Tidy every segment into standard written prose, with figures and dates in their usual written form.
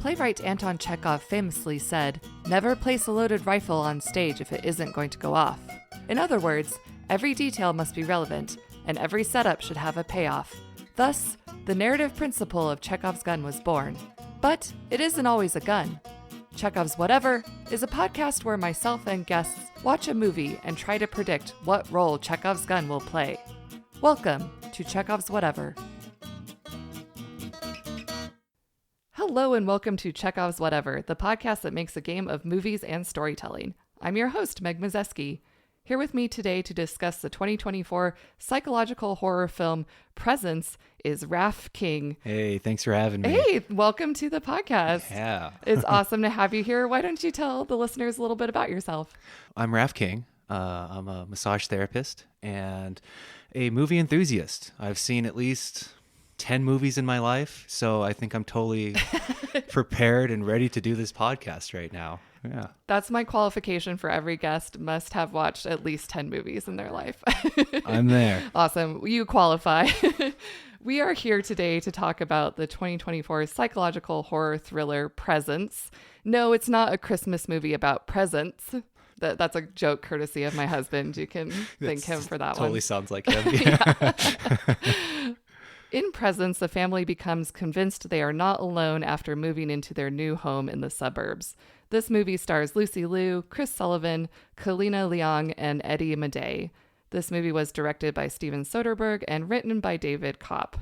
Playwright Anton Chekhov famously said, "Never place a loaded rifle on stage if it isn't going to go off." In other words, every detail must be relevant, and every setup should have a payoff. Thus, the narrative principle of Chekhov's gun was born. But it isn't always a gun. Chekhov's Whatever is a podcast where myself and guests watch a movie and try to predict what role Chekhov's gun will play. Welcome to Chekhov's Whatever. Hello and welcome to Chekhov's Whatever, the podcast that makes a game of movies and storytelling. I'm your host, Meg Mazeski. Here with me today to discuss the 2024 psychological horror film Presence is Raf King. Hey, thanks for having me. Hey, welcome to the podcast. Yeah. It's awesome to have you here. Why don't you tell the listeners a little bit about yourself? I'm Raf King. I'm a massage therapist and a movie enthusiast. I've seen at least 10 movies in my life, so I think I'm totally prepared and ready to do this podcast right now. Yeah. That's my qualification for every guest, must have watched at least 10 movies in their life. I'm there. Awesome. You qualify. We are here today to talk about the 2024 psychological horror thriller Presence. No, it's not a Christmas movie about presents. That's a joke courtesy of my husband. You can thank him for that totally one. Sounds like him. Yeah. In Presence, the family becomes convinced they are not alone after moving into their new home in the suburbs. This movie stars Lucy Liu, Chris Sullivan, Kalina Leong, and Eddie Madej. This movie was directed by Steven Soderbergh and written by David Kopp.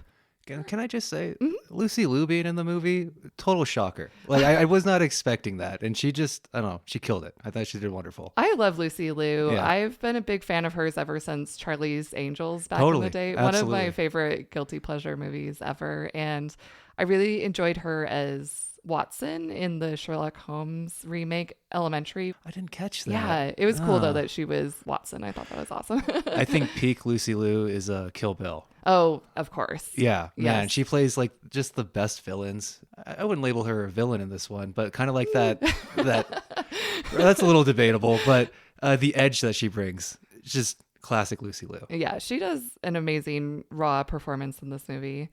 Can I just say, Lucy Liu being in the movie, total shocker. Like I was not expecting that, and she just, I don't know, she killed it. I thought she did wonderful. I love Lucy Liu. Yeah. I've been a big fan of hers ever since Charlie's Angels back Totally. in the day. Absolutely. One of my favorite guilty pleasure movies ever, and I really enjoyed her as Watson in the Sherlock Holmes remake Elementary. I didn't catch that. Yeah, it was cool though that she was Watson. I thought that was awesome. I think peak Lucy Liu is Kill Bill. Oh, of course. Yeah, man, Yes. she plays like just the best villains. I wouldn't label her a villain in this one, but kind of like that that's a little debatable, but the edge that she brings, just classic Lucy Liu. Yeah, she does an amazing raw performance in this movie.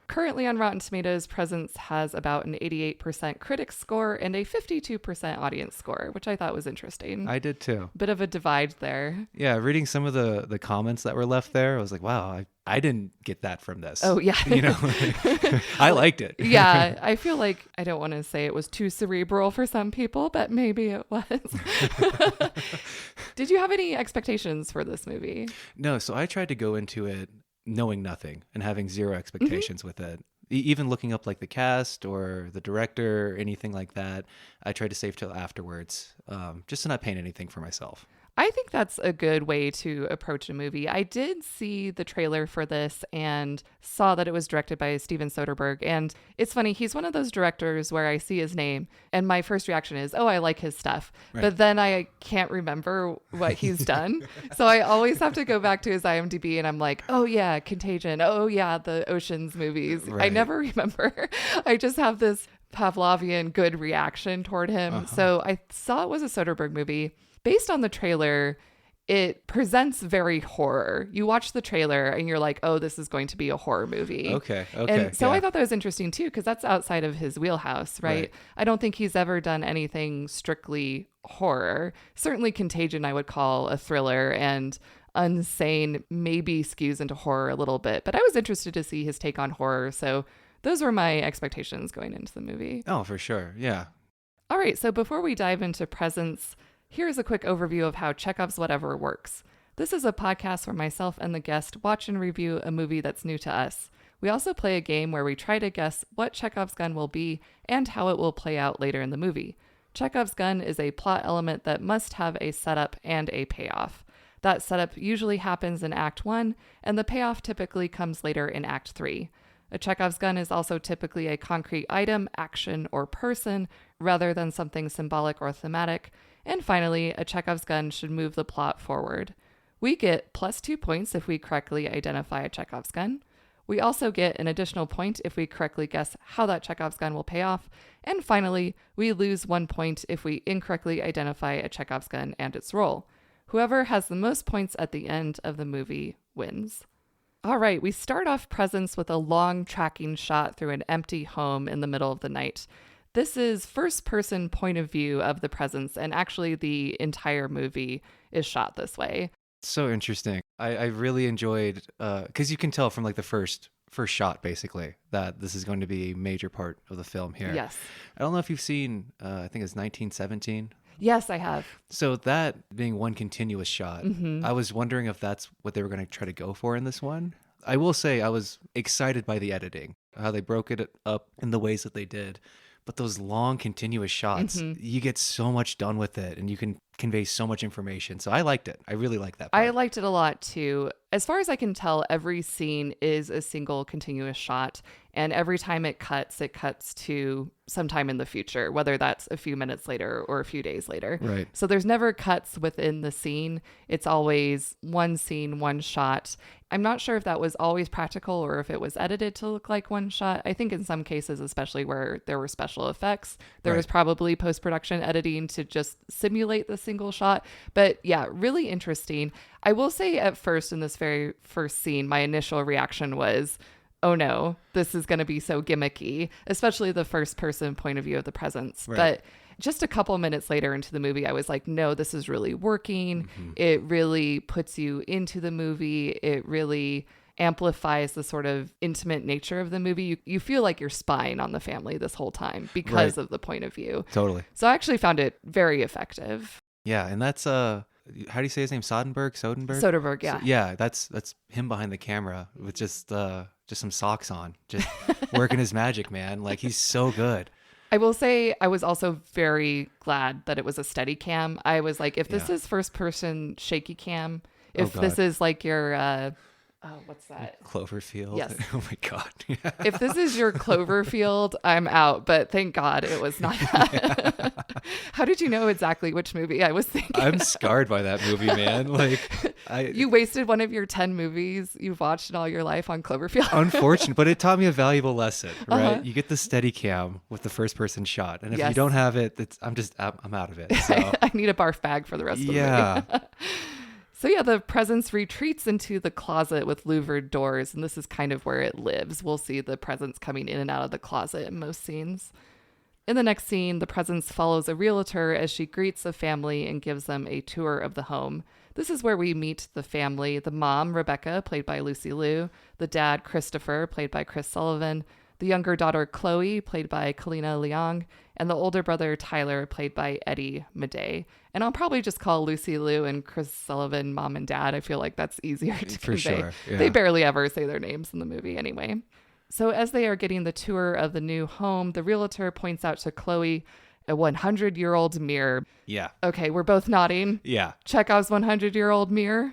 Currently on Rotten Tomatoes, Presence has about an 88% critic score and a 52% audience score, which I thought was interesting. I did too. Bit of a divide there. Yeah, reading some of the comments that were left there, I was like, wow, I didn't get that from this. Oh, yeah. You know, I liked it. Yeah, I feel like I don't want to say it was too cerebral for some people, but maybe it was. Did you have any expectations for this movie? No, so I tried to go into it knowing nothing and having zero expectations with it. Even looking up like the cast or the director or anything like that, I tried to save till afterwards, just to not paint anything for myself. I think that's a good way to approach a movie. I did see the trailer for this and saw that it was directed by Steven Soderbergh. And it's funny, he's one of those directors where I see his name and my first reaction is, oh, I like his stuff. Right. But then I can't remember what he's done. So I always have to go back to his IMDb and I'm like, oh yeah, Contagion. Oh yeah, the Ocean's movies. I Right. never remember. I just have this Pavlovian good reaction toward him. So I saw it was a Soderbergh movie. Based on the trailer, it presents very horror. You watch the trailer and you're like, oh, this is going to be a horror movie. Okay. And so yeah. I thought that was interesting too, because that's outside of his wheelhouse, right? I don't think he's ever done anything strictly horror. Certainly Contagion I would call a thriller, and Unsane maybe skews into horror a little bit. But I was interested to see his take on horror. So those were my expectations going into the movie. Oh, for sure. Yeah. All right, so before we dive into Presence, here's a quick overview of how Chekhov's Whatever works. This is a podcast where myself and the guest watch and review a movie that's new to us. We also play a game where we try to guess what Chekhov's gun will be and how it will play out later in the movie. Chekhov's gun is a plot element that must have a setup and a payoff. That setup usually happens in Act 1, and the payoff typically comes later in Act 3. A Chekhov's gun is also typically a concrete item, action, or person, rather than something symbolic or thematic. And finally, a Chekhov's gun should move the plot forward. We get +2 points if we correctly identify a Chekhov's gun. We also get an additional point if we correctly guess how that Chekhov's gun will pay off. And finally, we lose 1 point if we incorrectly identify a Chekhov's gun and its role. Whoever has the most points at the end of the movie wins. All right, we start off Presence with a long tracking shot through an empty home in the middle of the night. This is first person point of view of the presence, and actually the entire movie is shot this way. So interesting. I really enjoyed, because you can tell from like the first shot basically that this is going to be a major part of the film here. Yes. I don't know if you've seen, I think it's 1917. Yes, I have. So that being one continuous shot, I was wondering if that's what they were going to try to go for in this one. I will say I was excited by the editing, how they broke it up in the ways that they did. But those long continuous shots, you get so much done with it and you can convey so much information. So I liked it. I really liked that part. I liked it a lot too. As far as I can tell, every scene is a single continuous shot. And every time it cuts to sometime in the future, whether that's a few minutes later or a few days later. Right. So there's never cuts within the scene. It's always one scene, one shot. I'm not sure if that was always practical or if it was edited to look like one shot. I think in some cases, especially where there were special effects, there was probably post-production editing to just simulate the single shot. But yeah, really interesting. I will say at first in this very first scene, my initial reaction was, oh no, this is going to be so gimmicky, especially the first person point of view of the presence. Right. But just a couple minutes later into the movie, I was like, no, this is really working. It really puts you into the movie. It really amplifies the sort of intimate nature of the movie. You feel like you're spying on the family this whole time because of the point of view. Totally. So I actually found it very effective. Yeah, and that's how do you say his name? Soderbergh? Soderbergh, yeah. So, yeah, that's him behind the camera with just some socks on, just working his magic, man. Like he's so good. I will say I was also very glad that it was a steady cam. I was like, if this is first person shaky cam, if this is like your what's that? Cloverfield. Yes. Oh my God. If this is your Cloverfield, I'm out. But thank God it was not that. How did you know exactly which movie I was thinking? I'm scarred by that movie, man. Like you wasted one of your 10 movies you've watched in all your life on Cloverfield. Unfortunate, but it taught me a valuable lesson, right? You get the steady cam with the first person shot. And if you don't have it, I'm out of it. So I need a barf bag for the rest of the movie. So yeah, the presence retreats into the closet with louvered doors, and this is kind of where it lives. We'll see the presence coming in and out of the closet in most scenes. In the next scene, the presence follows a realtor as she greets a family and gives them a tour of the home. This is where we meet the family, the mom, Rebecca, played by Lucy Liu, the dad, Christopher, played by Chris Sullivan, the younger daughter, Chloe, played by Kalina Leong, and the older brother, Tyler, played by Eddie Madej. And I'll probably just call Lucy Liu and Chris Sullivan mom and dad. I feel like that's easier to convey. Sure, yeah. They barely ever say their names in the movie anyway. So as they are getting the tour of the new home, the realtor points out to Chloe a 100-year-old mirror. Yeah. Okay, we're both nodding. Yeah. Chekhov's 100-year-old mirror.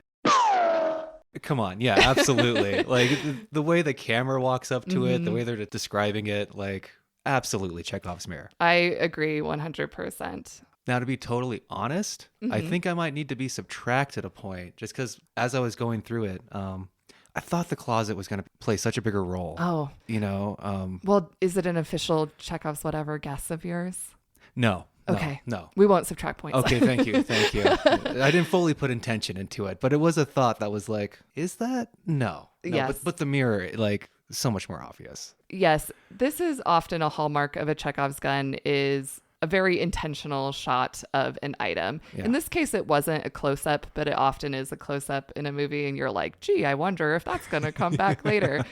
Come on. Yeah, absolutely. Like the way the camera walks up to it, the way they're describing it, like absolutely Chekhov's mirror. I agree 100%. Now, to be totally honest, I think I might need to be subtracted a point just because as I was going through it, I thought the closet was going to play such a bigger role. Oh. You know? Well, is it an official Chekhov's whatever guess of yours? No. Okay. No. We won't subtract points. Okay, thank you. Thank you. I didn't fully put intention into it, but it was a thought that was like, is that? No. Yes. But the mirror, like, so much more obvious. Yes. This is often a hallmark of a Chekhov's gun is a very intentional shot of an item. Yeah. In this case, it wasn't a close-up, but it often is a close-up in a movie, and you're like, gee, I wonder if that's going to come back later.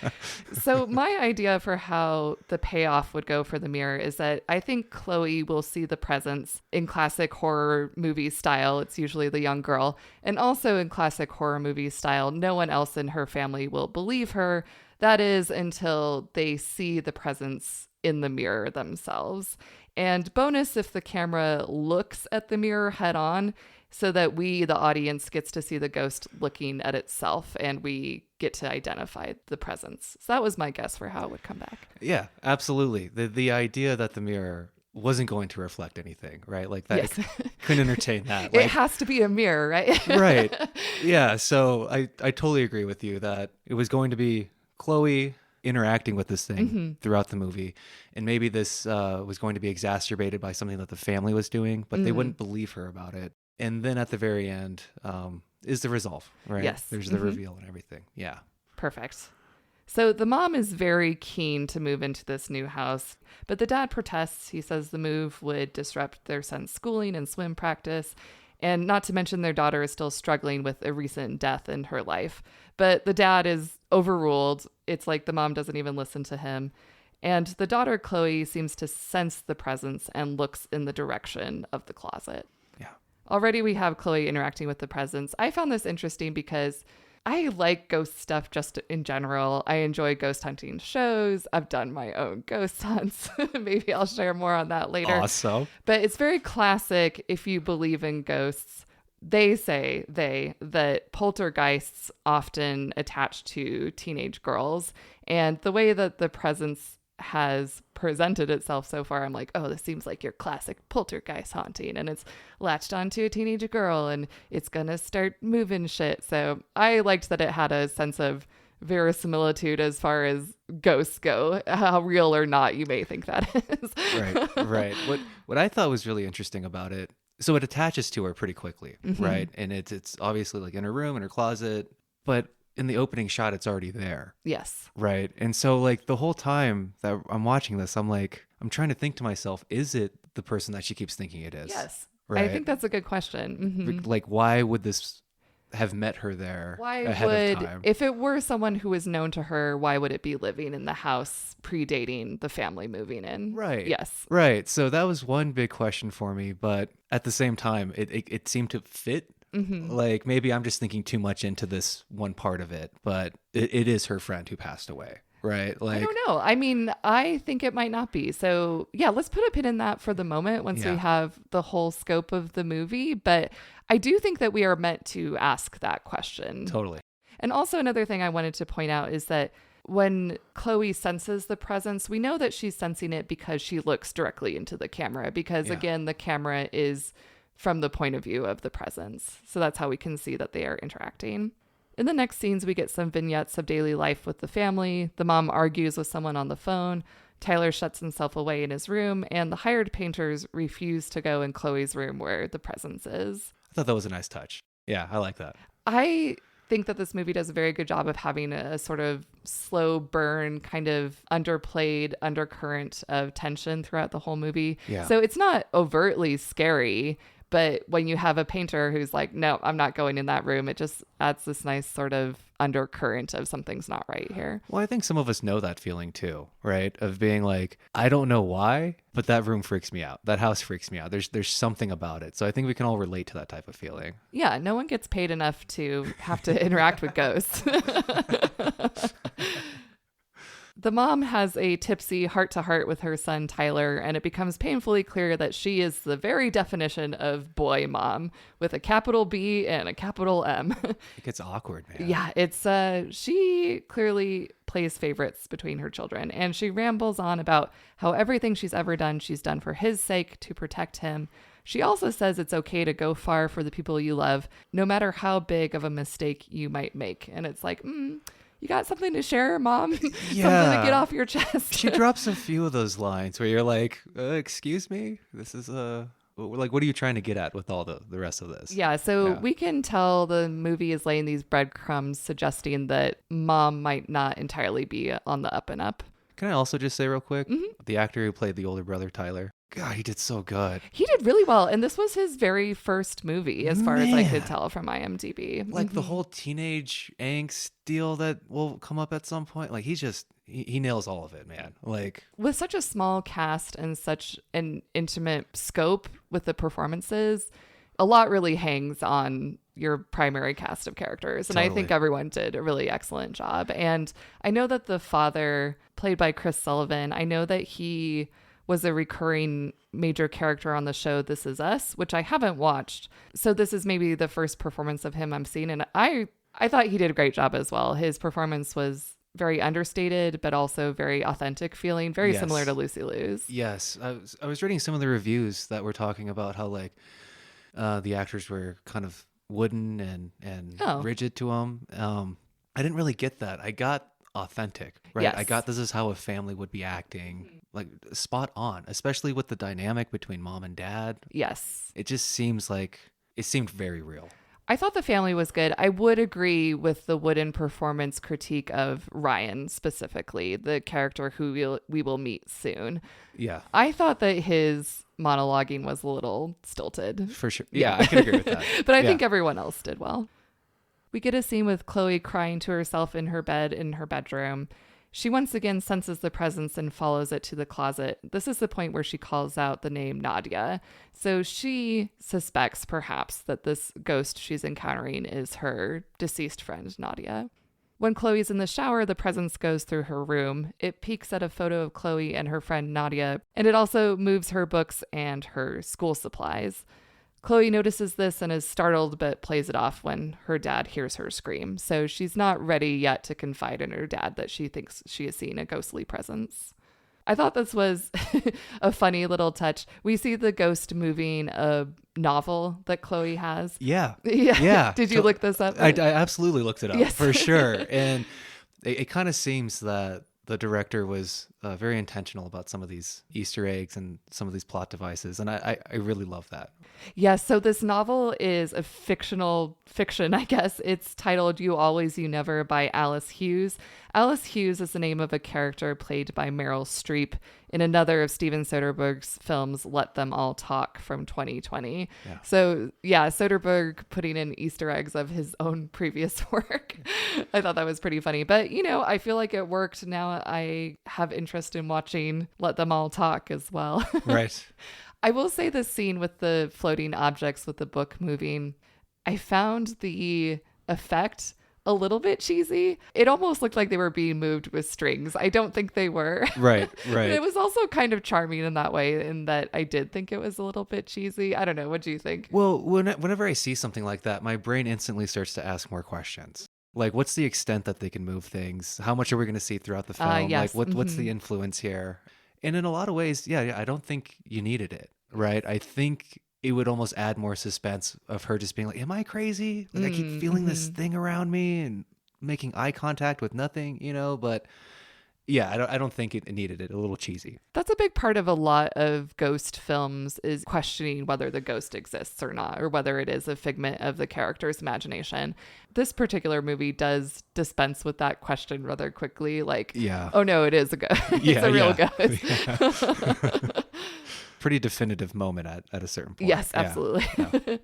So my idea for how the payoff would go for the mirror is that I think Chloe will see the presence in classic horror movie style. It's usually the young girl. And also in classic horror movie style, no one else in her family will believe her. That is until they see the presence in the mirror themselves. And bonus if the camera looks at the mirror head on so that we, the audience, gets to see the ghost looking at itself and we get to identify the presence. So that was my guess for how it would come back. Yeah, absolutely. The idea that the mirror wasn't going to reflect anything, right? Like that, Yes. couldn't entertain that. It has to be a mirror, right? Right. Yeah. So I totally agree with you that it was going to be Chloe interacting with this thing throughout the movie. And maybe this was going to be exacerbated by something that the family was doing, but they wouldn't believe her about it. And then at the very end is the resolve, right? Yes. There's the reveal and everything. Yeah. Perfect. So the mom is very keen to move into this new house, but the dad protests. He says the move would disrupt their son's schooling and swim practice, and not to mention their daughter is still struggling with a recent death in her life. But the dad is overruled. It's like the mom doesn't even listen to him. And the daughter, Chloe, seems to sense the presence and looks in the direction of the closet. Yeah. Already we have Chloe interacting with the presence. I found this interesting because I like ghost stuff just in general. I enjoy ghost hunting shows. I've done my own ghost hunts. Maybe I'll share more on that later. Awesome. But it's very classic if you believe in ghosts. They say that poltergeists often attach to teenage girls. And the way that the presence has presented itself so far, I'm like, oh, this seems like your classic poltergeist haunting, and it's latched onto a teenage girl and it's gonna start moving shit. So I liked that it had a sense of verisimilitude as far as ghosts go, how real or not you may think that is. Right. What I thought was really interesting about it, so it attaches to her pretty quickly, right? And it's obviously like in her room, in her closet, but in the opening shot, it's already there. Yes. Right. And so like the whole time that I'm watching this, I'm trying to think to myself, is it the person that she keeps thinking it is? Yes. Right. I think that's a good question. Like, why would this have met her there of time? If it were someone who was known to her, why would it be living in the house predating the family moving in? Right. Yes. Right. So that was one big question for me. But at the same time, it seemed to fit. Like maybe I'm just thinking too much into this one part of it, but it is her friend who passed away, right? Like, I don't know. I mean, I think it might not be. So yeah, let's put a pin in that for the moment once we have the whole scope of the movie. But I do think that we are meant to ask that question. Totally. And also another thing I wanted to point out is that when Chloe senses the presence, we know that she's sensing it because she looks directly into the camera, because again, the camera is from the point of view of the presence. So that's how we can see that they are interacting. In the next scenes, we get some vignettes of daily life with the family. The mom argues with someone on the phone. Tyler shuts himself away in his room, and the hired painters refuse to go in Chloe's room where the presence is. I thought that was a nice touch. Yeah, I like that. I think that this movie does a very good job of having a sort of slow burn, kind of underplayed undercurrent of tension throughout the whole movie. Yeah. So it's not overtly scary, but when you have a painter who's like, no, I'm not going in that room, it just adds this nice sort of undercurrent of something's not right here. Well, I think some of us know that feeling too, right? Of being like, I don't know why, but that room freaks me out. That house freaks me out. There's something about it. So I think we can all relate to that type of feeling. Yeah, no one gets paid enough to have to interact with ghosts. The mom has a tipsy heart-to-heart with her son, Tyler, and it becomes painfully clear that she is the very definition of boy mom, with a capital B and a capital M. It gets awkward, man. Yeah, it's she clearly plays favorites between her children, and she rambles on about how everything she's ever done, she's done for his sake, to protect him. She also says it's okay to go far for the people you love, no matter how big of a mistake you might make. And it's like, you got something to share, Mom? Yeah. Something to get off your chest. She drops a few of those lines where you're like, excuse me? This is like, what are you trying to get at with all the rest of this? Yeah, so we can tell the movie is laying these breadcrumbs suggesting that Mom might not entirely be on the up and up. Can I also just say real quick, the actor who played the older brother, Tyler, God, he did so good. He did really well. And this was his very first movie, as far as I could tell from IMDb. Like the whole teenage angst deal that will come up at some point. Like he nails all of it, man. Like with such a small cast and such an intimate scope with the performances, a lot really hangs on your primary cast of characters. And Totally. I think everyone did a really excellent job. And I know that the father, played by Chris Sullivan, I know that he was a recurring major character on the show This Is Us, which I haven't watched. So this is maybe the first performance of him I'm seeing. And I thought he did a great job as well. His performance was very understated, but also very authentic feeling, very similar to Lucy Liu's. Yes. I was reading some of the reviews that were talking about how like the actors were kind of wooden and rigid to him. I didn't really get that. I got authentic, right? Yes. I got this is how a family would be acting, like spot on, especially with the dynamic between mom and dad. Yes. It just seemed very real. I thought the family was good. I would agree with the wooden performance critique of Ryan specifically, the character who we will meet soon. Yeah. I thought that his monologuing was a little stilted. For sure. Yeah, I can agree with that. But I Yeah. think everyone else did well. We get a scene with Chloe crying to herself in her bed in her bedroom. She once again senses the presence and follows it to the closet. This is the point where she calls out the name Nadia. So she suspects perhaps that this ghost she's encountering is her deceased friend, Nadia. When Chloe's in the shower, the presence goes through her room. It peeks at a photo of Chloe and her friend Nadia, and it also moves her books and her school supplies. Chloe notices this and is startled but plays it off when her dad hears her scream. So she's not ready yet to confide in her dad that she thinks she has seen a ghostly presence. I thought this was a funny little touch. We see the ghost moving a novel that Chloe has. Yeah. Yeah. Did you look this up? I absolutely looked it up. Yes. For sure. And it kind of seems that the director was very intentional about some of these Easter eggs and some of these plot devices. And I really love that. Yes. So this novel is a fiction, I guess. It's titled You Always, You Never by Alice Hughes. Alice Hughes is the name of a character played by Meryl Streep in another of Steven Soderbergh's films, Let Them All Talk from 2020. Yeah. So yeah, Soderbergh putting in Easter eggs of his own previous work. I thought that was pretty funny. But, I feel like it worked. Now I have interest in watching Let Them All Talk as well. Right. I will say this scene with the floating objects with the book moving, I found the effect a little bit cheesy. It almost looked like they were being moved with strings. I don't think they were. Right. But it was also kind of charming in that way, in that I did think it was a little bit cheesy. I don't know. What do you think? Well, whenever I see something like that, my brain instantly starts to ask more questions. Like, what's the extent that they can move things? How much are we going to see throughout the film? Yes. Like, what's the influence here? And in a lot of ways, yeah, I don't think you needed it, right? I think it would almost add more suspense of her just being like, am I crazy? Like, I keep feeling this thing around me and making eye contact with nothing, But yeah, I don't think it needed it. A little cheesy. That's a big part of a lot of ghost films, is questioning whether the ghost exists or not, or whether it is a figment of the character's imagination. This particular movie does dispense with that question rather quickly. Like, yeah. Oh no, it is a ghost. It's a real ghost. Yeah. Pretty definitive moment at a certain point. Yes, absolutely. Yeah.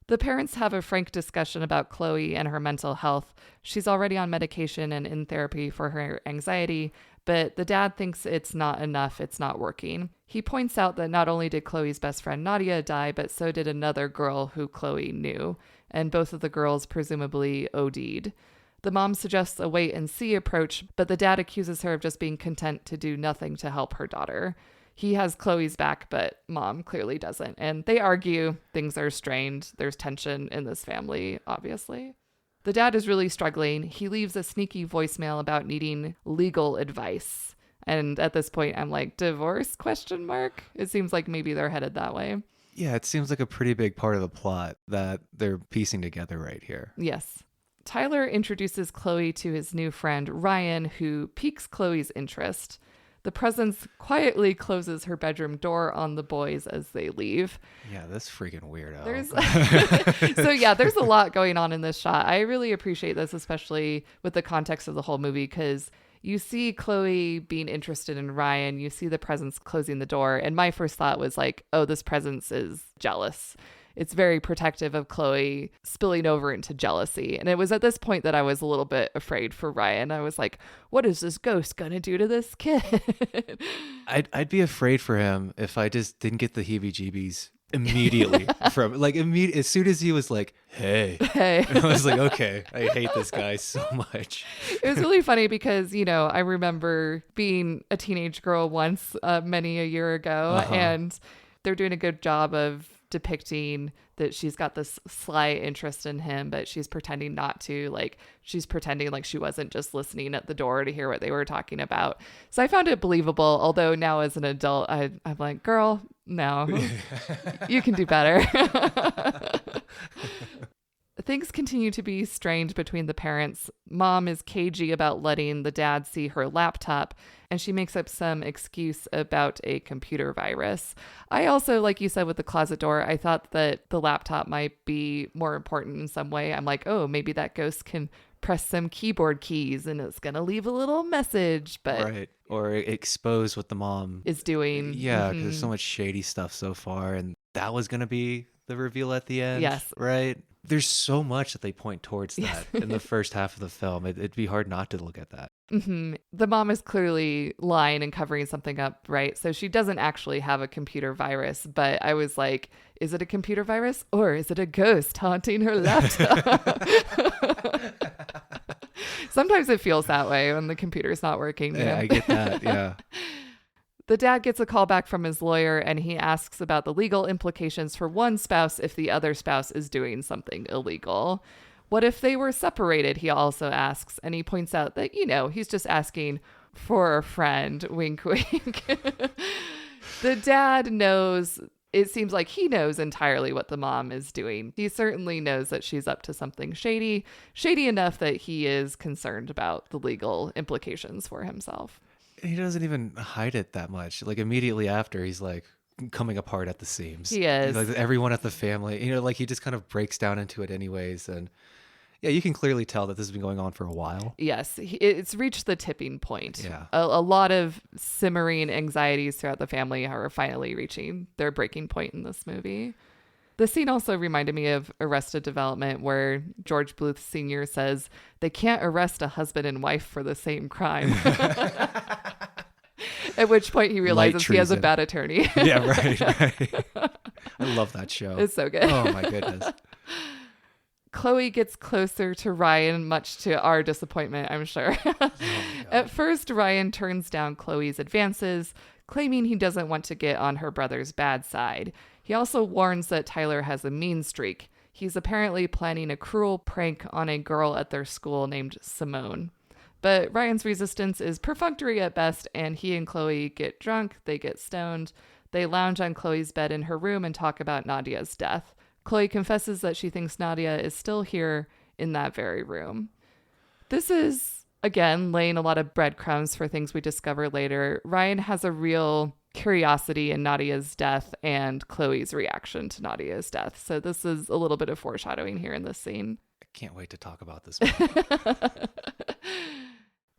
The parents have a frank discussion about Chloe and her mental health. She's already on medication and in therapy for her anxiety, but the dad thinks it's not enough, it's not working. He points out that not only did Chloe's best friend Nadia die, but so did another girl who Chloe knew, and both of the girls presumably OD'd. The mom suggests a wait and see approach, but the dad accuses her of just being content to do nothing to help her daughter. He has Chloe's back, but mom clearly doesn't. And they argue. Things are strained. There's tension in this family, obviously. The dad is really struggling. He leaves a sneaky voicemail about needing legal advice. And at this point, I'm like, divorce? ? It seems like maybe they're headed that way. Yeah, it seems like a pretty big part of the plot that they're piecing together right here. Yes. Tyler introduces Chloe to his new friend, Ryan, who piques Chloe's interest. The presence quietly closes her bedroom door on the boys as they leave. Yeah, this freaking weirdo. There's a lot going on in this shot. I really appreciate this, especially with the context of the whole movie, because you see Chloe being interested in Ryan. You see the presence closing the door. And my first thought was like, oh, this presence is jealous. It's very protective of Chloe, spilling over into jealousy. And it was at this point that I was a little bit afraid for Ryan. I was like, what is this ghost going to do to this kid? I'd be afraid for him if I just didn't get the heebie-jeebies immediately from as soon as he was like, hey. I was like, okay, I hate this guy so much. It was really funny because, I remember being a teenage girl once, many a year ago, and they're doing a good job of depicting that she's got this sly interest in him, but she's pretending not to. Like, she's pretending like she wasn't just listening at the door to hear what they were talking about. So I found it believable, although now as an adult, I'm like, girl, no, you can do better. Things continue to be strained between the parents. Mom is cagey about letting the dad see her laptop, and she makes up some excuse about a computer virus. I also, like you said with the closet door, I thought that the laptop might be more important in some way. I'm like, oh, maybe that ghost can press some keyboard keys and it's going to leave a little message, but Right. Or expose what the mom is doing. Yeah, because there's so much shady stuff so far, and that was going to be the reveal at the end. Yes. Right? There's so much that they point towards that Yes. in the first half of the film. It'd be hard not to look at that. The mom is clearly lying and covering something up, right? So she doesn't actually have a computer virus, but I was like, is it a computer virus or is it a ghost haunting her laptop? Sometimes it feels that way when the computer's not working. Yeah, I get that. Yeah. The dad gets a call back from his lawyer and he asks about the legal implications for one spouse if the other spouse is doing something illegal. What if they were separated, he also asks, and he points out that, he's just asking for a friend, wink, wink. The dad knows, it seems like he knows entirely what the mom is doing. He certainly knows that she's up to something shady enough that he is concerned about the legal implications for himself. He doesn't even hide it that much. Like immediately after, he's like coming apart at the seams. He is. Like everyone at the family, like he just kind of breaks down into it anyways. And yeah, you can clearly tell that this has been going on for a while. Yes, it's reached the tipping point. Yeah. A lot of simmering anxieties throughout the family are finally reaching their breaking point in this movie. The scene also reminded me of Arrested Development, where George Bluth Sr. says they can't arrest a husband and wife for the same crime. At which point he realizes he has a bad attorney. Yeah, right. I love that show. It's so good. Oh, my goodness. Chloe gets closer to Ryan, much to our disappointment, I'm sure. At first, Ryan turns down Chloe's advances, claiming he doesn't want to get on her brother's bad side. He also warns that Tyler has a mean streak. He's apparently planning a cruel prank on a girl at their school named Simone. But Ryan's resistance is perfunctory at best, and he and Chloe get drunk, they get stoned, they lounge on Chloe's bed in her room and talk about Nadia's death. Chloe confesses that she thinks Nadia is still here in that very room. This is, again, laying a lot of breadcrumbs for things we discover later. Ryan has a real curiosity in Nadia's death and Chloe's reaction to Nadia's death. So this is a little bit of foreshadowing here in this scene. I can't wait to talk about this movie.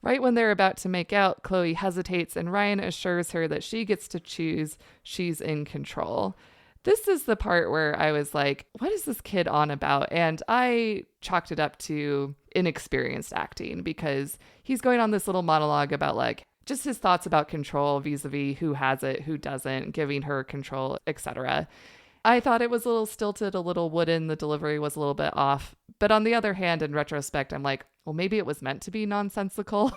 Right when they're about to make out, Chloe hesitates and Ryan assures her that she gets to choose. She's in control. This is the part where I was like, what is this kid on about? And I chalked it up to inexperienced acting because he's going on this little monologue about like just his thoughts about control vis-a-vis who has it, who doesn't, giving her control, etc. I thought it was a little stilted, a little wooden. The delivery was a little bit off. But on the other hand, in retrospect, I'm like, well, maybe it was meant to be nonsensical.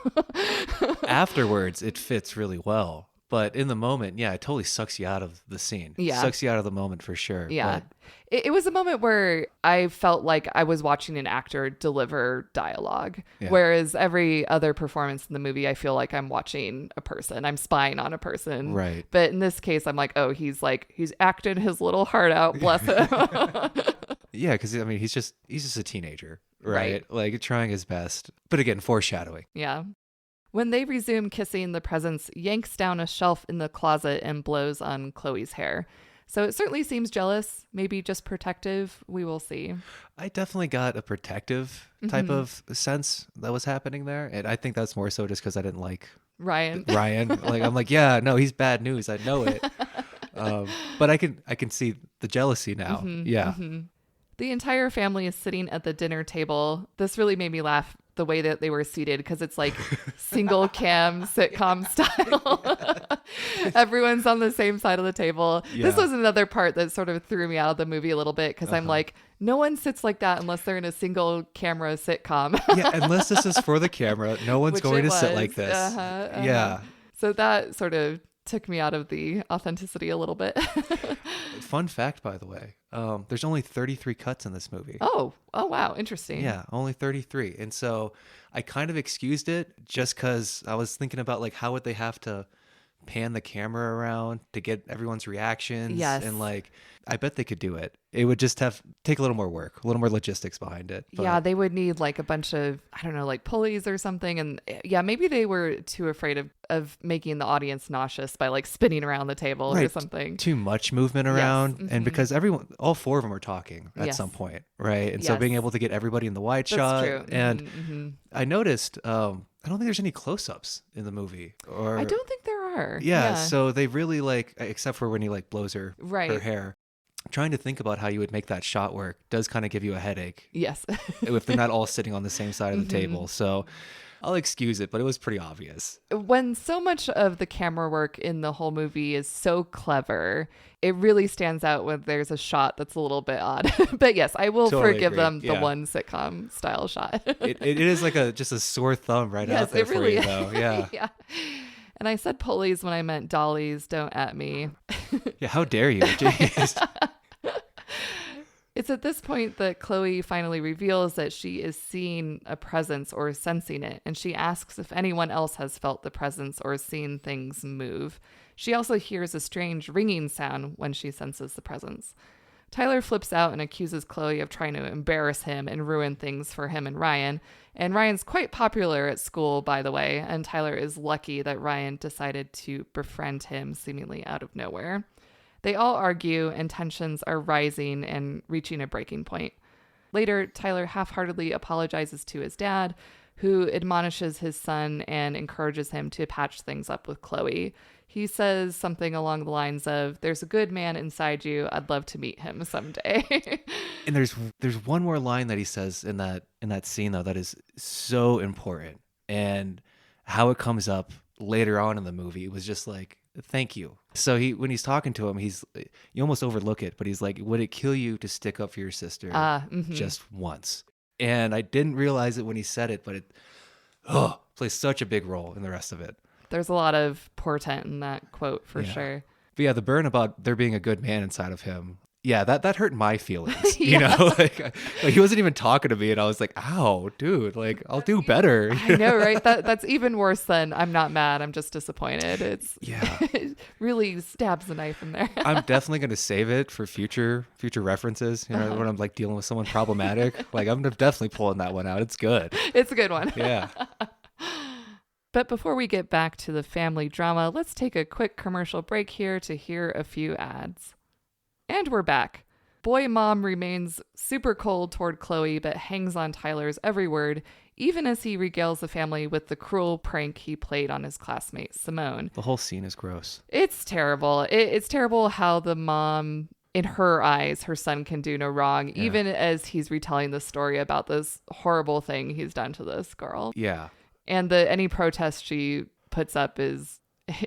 Afterwards, it fits really well. But in the moment, yeah, it totally sucks you out of the scene. Yeah. Sucks you out of the moment for sure. Yeah. But It was a moment where I felt like I was watching an actor deliver dialogue. Yeah. Whereas every other performance in the movie, I feel like I'm watching a person. I'm spying on a person. Right. But in this case, I'm like, oh, he's acting his little heart out. Bless him. Yeah, because I mean, he's just a teenager, right? Right. Like trying his best. But again, foreshadowing. Yeah. When they resume kissing, the presence yanks down a shelf in the closet and blows on Chloe's hair. So it certainly seems jealous, maybe just protective. We will see. I definitely got a protective type of sense that was happening there. And I think that's more so just because I didn't like Ryan. Like, I'm like, yeah, no, he's bad news. I know it. But I can see the jealousy now. Yeah. The entire family is sitting at the dinner table. This really made me laugh, the way that they were seated, because it's like single cam sitcom style. Everyone's on the same side of the table. Yeah. This was another part that sort of threw me out of the movie a little bit, because I'm like, no one sits like that unless they're in a single camera sitcom. Yeah, unless this is for the camera, no one's Which going it to sit was. like this. Yeah. So that sort of took me out of the authenticity a little bit. Fun fact, by the way, there's only 33 cuts in this movie. Oh, wow. Interesting. Yeah, only 33. And so I kind of excused it just because I was thinking about like how would they have to pan the camera around to get everyone's reactions. Yes. And like, I bet they could do it. It would just take a little more work, a little more logistics behind it. But yeah, they would need like a bunch of, I don't know, like pulleys or something. And yeah, maybe they were too afraid of making the audience nauseous by like spinning around the table or something. Too much movement around. Yes. And because all four of them are talking at some point, right? And so being able to get everybody in the wide shot. True. And I noticed, I don't think there's any close-ups in the movie. Or I don't think there are. Yeah, so they really like, except for when he like blows her hair. Trying to think about how you would make that shot work does kind of give you a headache. Yes. If they're not all sitting on the same side of the table. So I'll excuse it, but it was pretty obvious. When so much of the camera work in the whole movie is so clever, it really stands out when there's a shot that's a little bit odd. But yes, I will forgive them the one sitcom style shot. It is like just a sore thumb right out there for you, though. Yeah. Yeah. And I said pulleys when I meant dollies. Don't at me. Yeah, how dare you? Jeez. It's at this point that Chloe finally reveals that she is seeing a presence or sensing it, and she asks if anyone else has felt the presence or seen things move. She also hears a strange ringing sound when she senses the presence. Tyler flips out and accuses Chloe of trying to embarrass him and ruin things for him and Ryan. And Ryan's quite popular at school, by the way, and Tyler is lucky that Ryan decided to befriend him seemingly out of nowhere. They all argue, and tensions are rising and reaching a breaking point. Later, Tyler half-heartedly apologizes to his dad, who admonishes his son and encourages him to patch things up with Chloe. He says something along the lines of, "There's a good man inside you. I'd love to meet him someday." And there's one more line that he says in that scene, though, that is so important. And how it comes up later on in the movie was just like, thank you. So when he's talking to him, you almost overlook it, but he's like, would it kill you to stick up for your sister just once? And I didn't realize it when he said it, but it plays such a big role in the rest of it. There's a lot of portent in that quote for sure. But yeah, the burn about there being a good man inside of him. Yeah, that hurt my feelings. You know, like he wasn't even talking to me, and I was like, "Ow, dude! Like, I'll do better." I know, right? That's even worse than I'm not mad. I'm just disappointed. It really stabs the knife in there. I'm definitely gonna save it for future references. You know, when I'm like dealing with someone problematic, like I'm definitely pulling that one out. It's good. It's a good one. Yeah. But before we get back to the family drama, let's take a quick commercial break here to hear a few ads. And we're back. Boy mom remains super cold toward Chloe, but hangs on Tyler's every word, even as he regales the family with the cruel prank he played on his classmate, Simone. The whole scene is gross. It's terrible. It's terrible how the mom, in her eyes, her son can do no wrong, even as he's retelling the story about this horrible thing he's done to this girl. Yeah. And any protest she puts up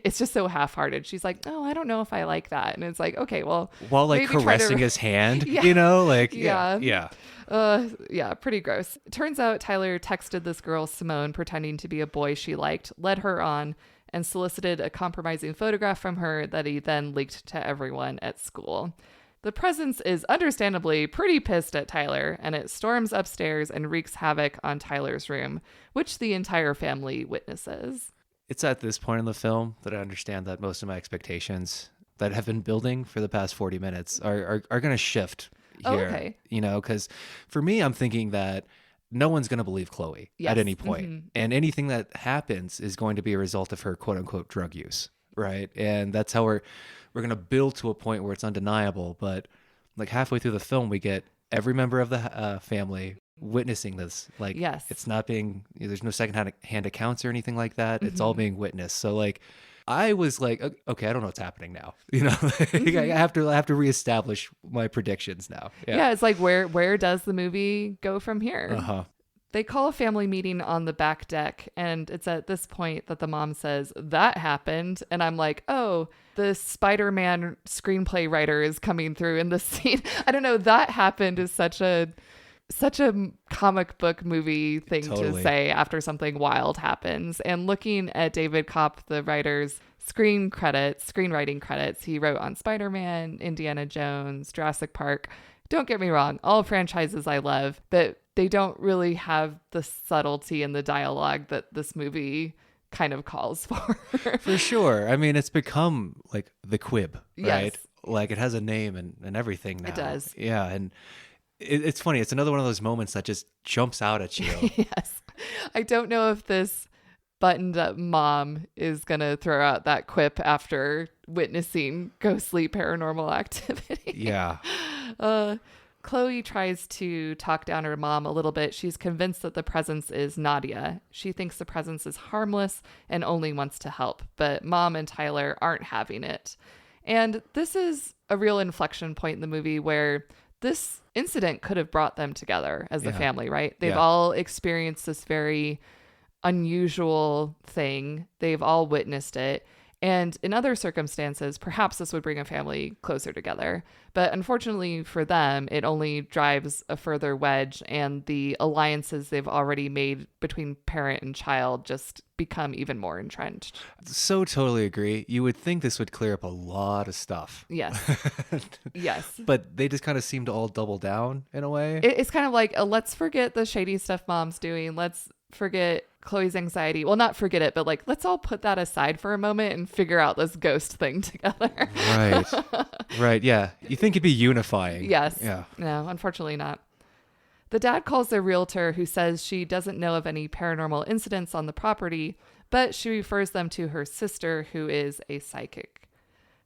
it's just so half-hearted. She's like, "Oh, I don't know if I like that." And it's like, okay, well, while like caressing his hand, you know, like, yeah. Pretty gross. It turns out Tyler texted this girl, Simone, pretending to be a boy she liked, led her on, and solicited a compromising photograph from her that he then leaked to everyone at school. The presence is understandably pretty pissed at Tyler, and it storms upstairs and wreaks havoc on Tyler's room, which the entire family witnesses. It's at this point in the film that I understand that most of my expectations that have been building for the past 40 minutes are going to shift here. Oh, okay. You know, because for me, I'm thinking that no one's going to believe Chloe at any point. Mm-hmm. And anything that happens is going to be a result of her quote unquote drug use. Right. And that's how we're going to build to a point where it's undeniable. But like halfway through the film, we get every member of the family witnessing this. Like, it's not being, there's no second-hand accounts or anything like that. It's all being witnessed. So like, I was like, okay, I don't know what's happening now. You know, I have to reestablish my predictions now. Yeah, it's like, where does the movie go from here? They call a family meeting on the back deck, and it's at this point that the mom says, "That happened." And I'm like, oh, the Spider-Man screenplay writer is coming through in this scene. I don't know. That happened is such a comic book movie thing to say after something happens. And looking at David Kopp, the writer's screenwriting credits, he wrote on Spider-Man, Indiana Jones, Jurassic Park. Don't get me wrong, all franchises I love, but they don't really have the subtlety and the dialogue that this movie kind of calls for. For sure. I mean, it's become like the quib, right? Yes. Like it has a name and everything now. It does. Yeah. And it's funny. It's another one of those moments that just jumps out at you. Yes. I don't know if this buttoned up mom is going to throw out that quip after witnessing ghostly paranormal activity. Yeah. Chloe tries to talk down her mom a little bit. She's convinced that the presence is Nadia. She thinks the presence is harmless and only wants to help, but mom and Tyler aren't having it. And this is a real inflection point in the movie where this incident could have brought them together as a family, right? They've all experienced this very unusual thing. They've all witnessed it. And in other circumstances, perhaps this would bring a family closer together. But unfortunately for them, it only drives a further wedge, and the alliances they've already made between parent and child just become even more entrenched. So totally agree. You would think this would clear up a lot of stuff. Yes. Yes. But they just kind of seem to all double down in a way. It's kind of like, let's forget the shady stuff mom's doing. Let's forget Chloe's anxiety. Well, not forget it, but like, let's all put that aside for a moment and figure out this ghost thing together. Right. Right. Yeah. You think it'd be unifying. Yes. Yeah. No, unfortunately not. The dad calls the realtor, who says she doesn't know of any paranormal incidents on the property, but she refers them to her sister, who is a psychic.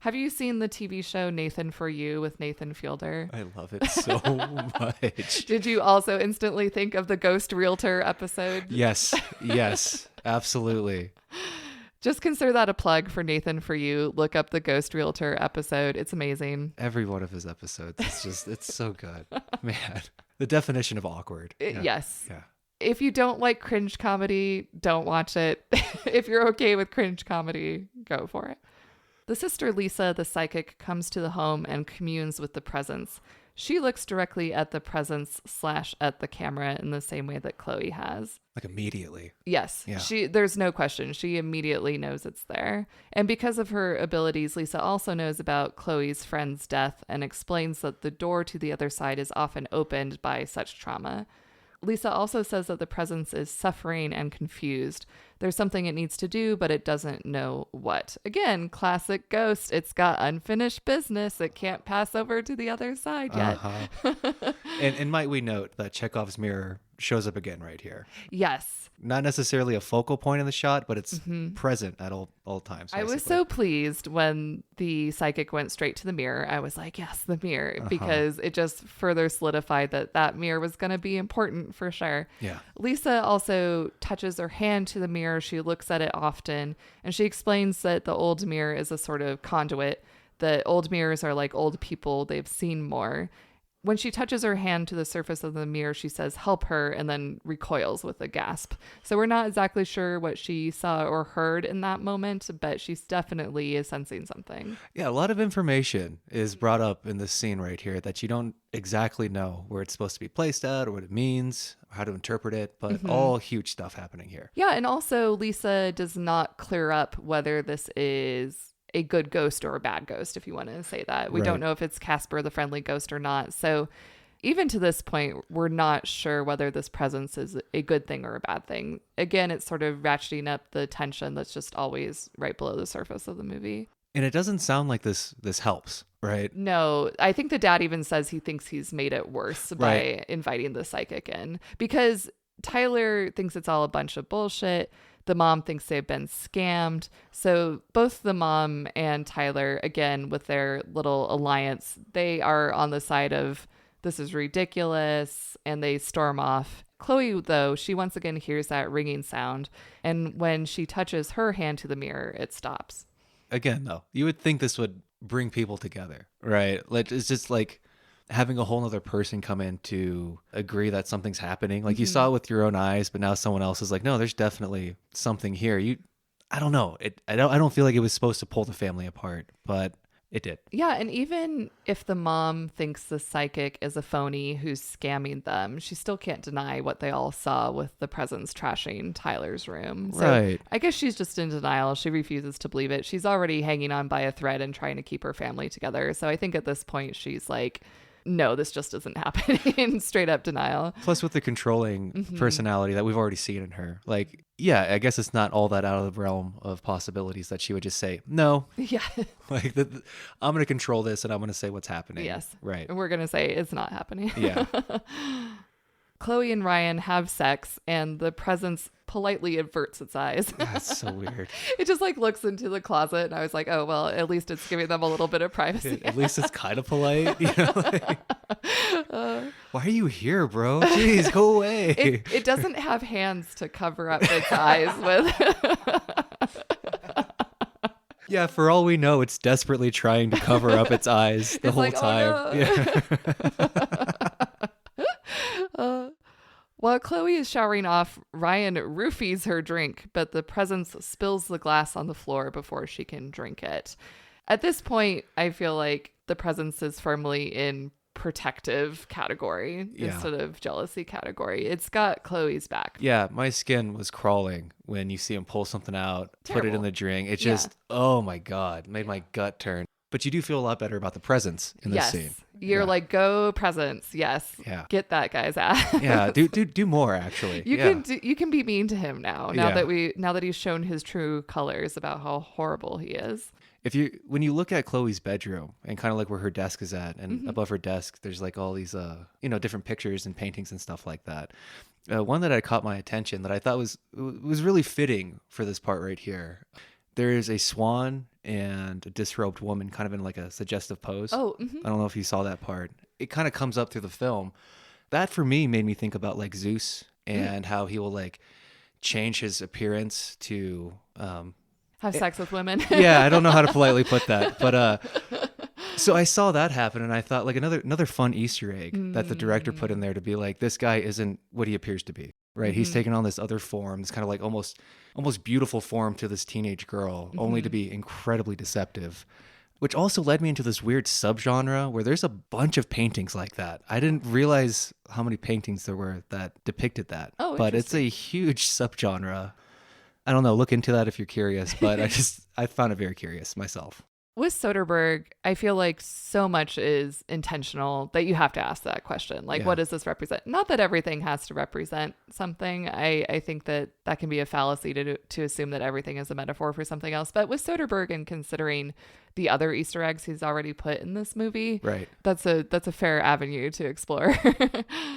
Have you seen the TV show Nathan for You with Nathan Fielder? I love it so much. Did you also instantly think of the ghost realtor episode? Yes. Yes. Absolutely. Just consider that a plug for Nathan for You. Look up the ghost realtor episode. It's amazing. Every one of his episodes. It's so good. Man. The definition of awkward. Yes. Yeah. If you don't like cringe comedy, don't watch it. If you're okay with cringe comedy, go for it. The sister Lisa, the psychic, comes to the home and communes with the presence. She looks directly at the presence / at the camera in the same way that Chloe has. Like immediately. Yes. Yeah. There's no question. She immediately knows it's there. And because of her abilities, Lisa also knows about Chloe's friend's death and explains that the door to the other side is often opened by such trauma. Lisa also says that the presence is suffering and confused. There's something it needs to do, but it doesn't know what. Again, classic ghost. It's got unfinished business. It can't pass over to the other side yet. And might we note that Chekhov's mirror shows up again right here. Yes. Not necessarily a focal point in the shot, but it's present at all times. Basically. I was so pleased when the psychic went straight to the mirror. I was like, yes, the mirror, because it just further solidified that mirror was going to be important for sure. Yeah. Lisa also touches her hand to the mirror. She looks at it often, and she explains that the old mirror is a sort of conduit. The old mirrors are like old people. They've seen more. When she touches her hand to the surface of the mirror, she says, help her, and then recoils with a gasp. So we're not exactly sure what she saw or heard in that moment, but she definitely is sensing something. Yeah, a lot of information is brought up in this scene right here that you don't exactly know where it's supposed to be placed at or what it means, or how to interpret it, but all huge stuff happening here. Yeah, and also Lisa does not clear up whether this is a good ghost or a bad ghost, if you want to say that. We don't know if it's Casper the friendly ghost or not. So even to this point, we're not sure whether this presence is a good thing or a bad thing. Again, it's sort of ratcheting up the tension that's just always right below the surface of the movie. And it doesn't sound like this helps, right? No, I think the dad even says he thinks he's made it worse by inviting the psychic in, because Tyler thinks it's all a bunch of bullshit. The mom thinks they've been scammed. So both the mom and Tyler, again, with their little alliance, they are on the side of this is ridiculous, and they storm off. Chloe, though, she once again hears that ringing sound, and when she touches her hand to the mirror, it stops. Again, though, you would think this would bring people together, right? Like, it's just like having a whole other person come in to agree that something's happening. Like you saw it with your own eyes, but now someone else is like, no, there's definitely something here. I don't know. I don't feel like it was supposed to pull the family apart, but it did. Yeah, and even if the mom thinks the psychic is a phony who's scamming them, she still can't deny what they all saw with the presence trashing Tyler's room. So right. I guess she's just in denial. She refuses to believe it. She's already hanging on by a thread and trying to keep her family together. So I think at this point she's like, no, this just isn't happening. Straight up denial. Plus with the controlling personality that we've already seen in her, like yeah, I guess it's not all that out of the realm of possibilities that she would just say, no, Yeah. like I'm going to control this and I'm going to say what's happening. Yes. Right. And we're going to say it's not happening. Yeah. Chloe and Ryan have sex, and the presence politely averts its eyes. That's so weird. It just like looks into the closet, and I was like, oh, well, at least it's giving them a little bit of privacy. At least it's kind of polite. You know, like, why are you here, bro? Jeez, go away. It doesn't have hands to cover up its eyes with. Yeah, for all we know, it's desperately trying to cover up its eyes the It's whole like, oh, time. no. Yeah. While Chloe is showering off, Ryan roofies her drink, but the presence spills the glass on the floor before she can drink it. At this point, I feel like the presence is firmly in protective category instead of jealousy category. It's got Chloe's back. Yeah, my skin was crawling when you see him pull something out, put it in the drink. It just, oh my God, made my gut turn. But you do feel a lot better about the presence in this scene. You're like, go presence. Yes. Yeah. Get that guy's ass. Yeah. Do more actually. You can be mean to him now that he's shown his true colors about how horrible he is. When you look at Chloe's bedroom and kind of like where her desk is at, and above her desk, there's like all these, different pictures and paintings and stuff like that. One that caught my attention that I thought was really fitting for this part right here. There is a swan and a disrobed woman kind of in like a suggestive pose. Oh, I don't know if you saw that part. It kind of comes up through the film. That for me made me think about like Zeus and how he will like change his appearance to have sex with women. Yeah, I don't know how to politely put that, but so I saw that happen, and I thought like another fun Easter egg that the director put in there to be like, this guy isn't what he appears to be, right? He's taken on this other form, this kind of like almost beautiful form to this teenage girl, only to be incredibly deceptive, which also led me into this weird subgenre where there's a bunch of paintings like that. I didn't realize how many paintings there were that depicted that, but it's a huge subgenre. I don't know. Look into that if you're curious, but I found it very curious myself. With Soderbergh, I feel like so much is intentional that you have to ask that question. Like, what does this represent? Not that everything has to represent something. I think that can be a fallacy to assume that everything is a metaphor for something else. But with Soderbergh, and considering the other Easter eggs he's already put in this movie, right? That's a fair avenue to explore.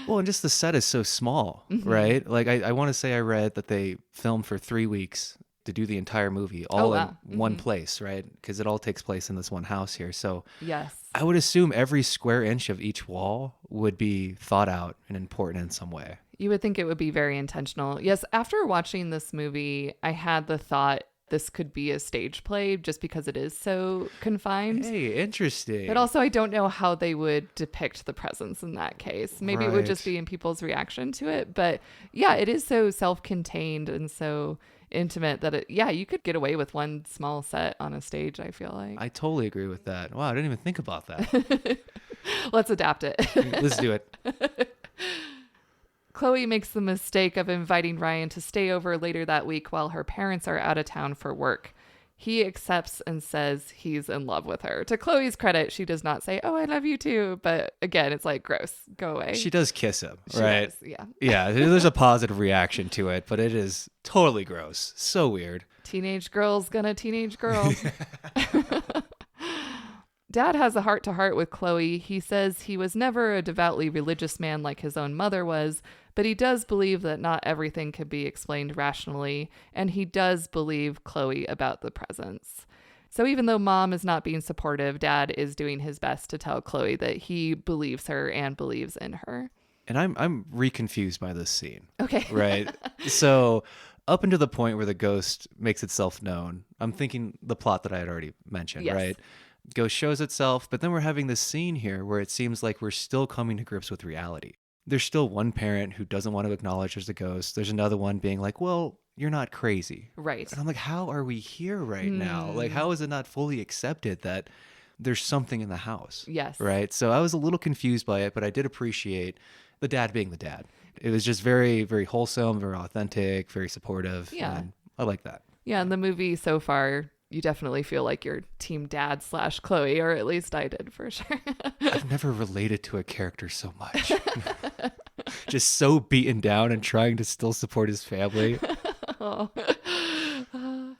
Well, and just the set is so small, right? Like I want to say I read that they filmed for 3 weeks to do the entire movie all in one place, right? Because it all takes place in this one house here. So yes, I would assume every square inch of each wall would be thought out and important in some way. You would think it would be very intentional. Yes, after watching this movie, I had the thought this could be a stage play just because it is so confined. Hey, interesting. But also I don't know how they would depict the presence in that case. Maybe it would just be in people's reaction to it. But yeah, it is so self-contained and so intimate that you could get away with one small set on a stage, I feel like. I totally agree with that. Wow, I didn't even think about that. Let's adapt it. Let's do it. Chloe makes the mistake of inviting Ryan to stay over later that week while her parents are out of town for work. He accepts and says he's in love with her. To Chloe's credit, she does not say, "Oh, I love you too." But again, it's like, gross. Go away. She does kiss him, right? Does, yeah. Yeah, there's a positive reaction to it, but it is totally gross. So weird. Teenage girl's gonna teenage girl. Dad has a heart-to-heart with Chloe. He says he was never a devoutly religious man like his own mother was, but he does believe that not everything can be explained rationally, and he does believe Chloe about the presence. So even though Mom is not being supportive, Dad is doing his best to tell Chloe that he believes her and believes in her. And I'm reconfused by this scene. Okay. Right? So up until the point where the ghost makes itself known, I'm thinking the plot that I had already mentioned, right? Ghost shows itself, but then we're having this scene here where it seems like we're still coming to grips with reality. There's still one parent who doesn't want to acknowledge there's a ghost. There's another one being like, well, you're not crazy. Right. And I'm like, how are we here right now? Like, how is it not fully accepted that there's something in the house? Yes. Right? So I was a little confused by it, but I did appreciate the dad being the dad. It was just very, very wholesome, very authentic, very supportive. Yeah. And I like that. Yeah, in the movie so far, you definitely feel like you're team Dad / Chloe, or at least I did for sure. I've never related to a character so much. Just so beaten down and trying to still support his family. Oh.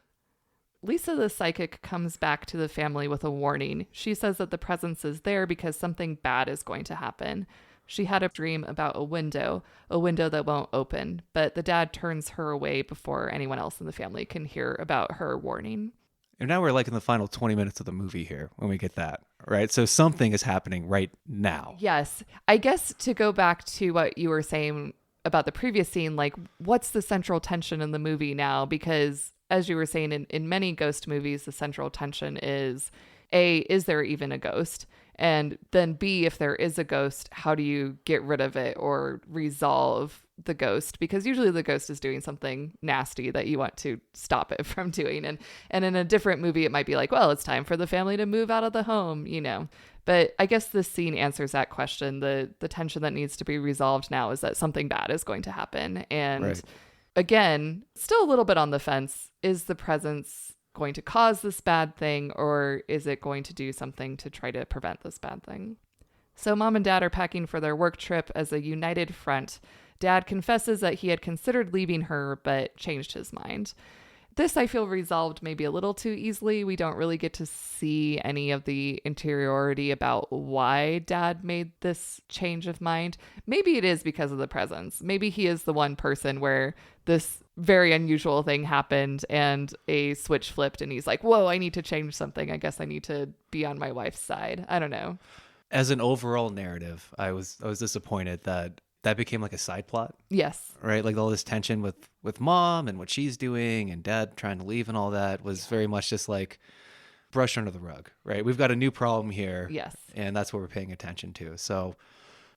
Lisa the psychic comes back to the family with a warning. She says that the presence is there because something bad is going to happen. She had a dream about a window that won't open, but the dad turns her away before anyone else in the family can hear about her warning. And now we're like in the final 20 minutes of the movie here when we get that, right? So something is happening right now. Yes. I guess to go back to what you were saying about the previous scene, like what's the central tension in the movie now? Because as you were saying, in many ghost movies, the central tension is A, is there even a ghost? And then B, if there is a ghost, how do you get rid of it or resolve the ghost? Because usually the ghost is doing something nasty that you want to stop it from doing. And in a different movie, it might be like, well, it's time for the family to move out of the home, you know. But I guess this scene answers that question. The tension that needs to be resolved now is that something bad is going to happen. And Right. Again, still a little bit on the fence. Is the presence going to cause this bad thing, or is it going to do something to try to prevent this bad thing? So mom and dad are packing for their work trip as a united front. Dad confesses that he had considered leaving her, but changed his mind. This, I feel, resolved maybe a little too easily. We don't really get to see any of the interiority about why dad made this change of mind. Maybe it is because of the presence. Maybe he is the one person where this very unusual thing happened and a switch flipped and he's like, whoa, I need to change something. I guess I need to be on my wife's side. I don't know. As an overall narrative, I was disappointed that became like a side plot. Yes. Right? Like all this tension with mom and what she's doing and dad trying to leave and all that was very much just like brushed under the rug, right? We've got a new problem here. Yes. And that's what we're paying attention to. So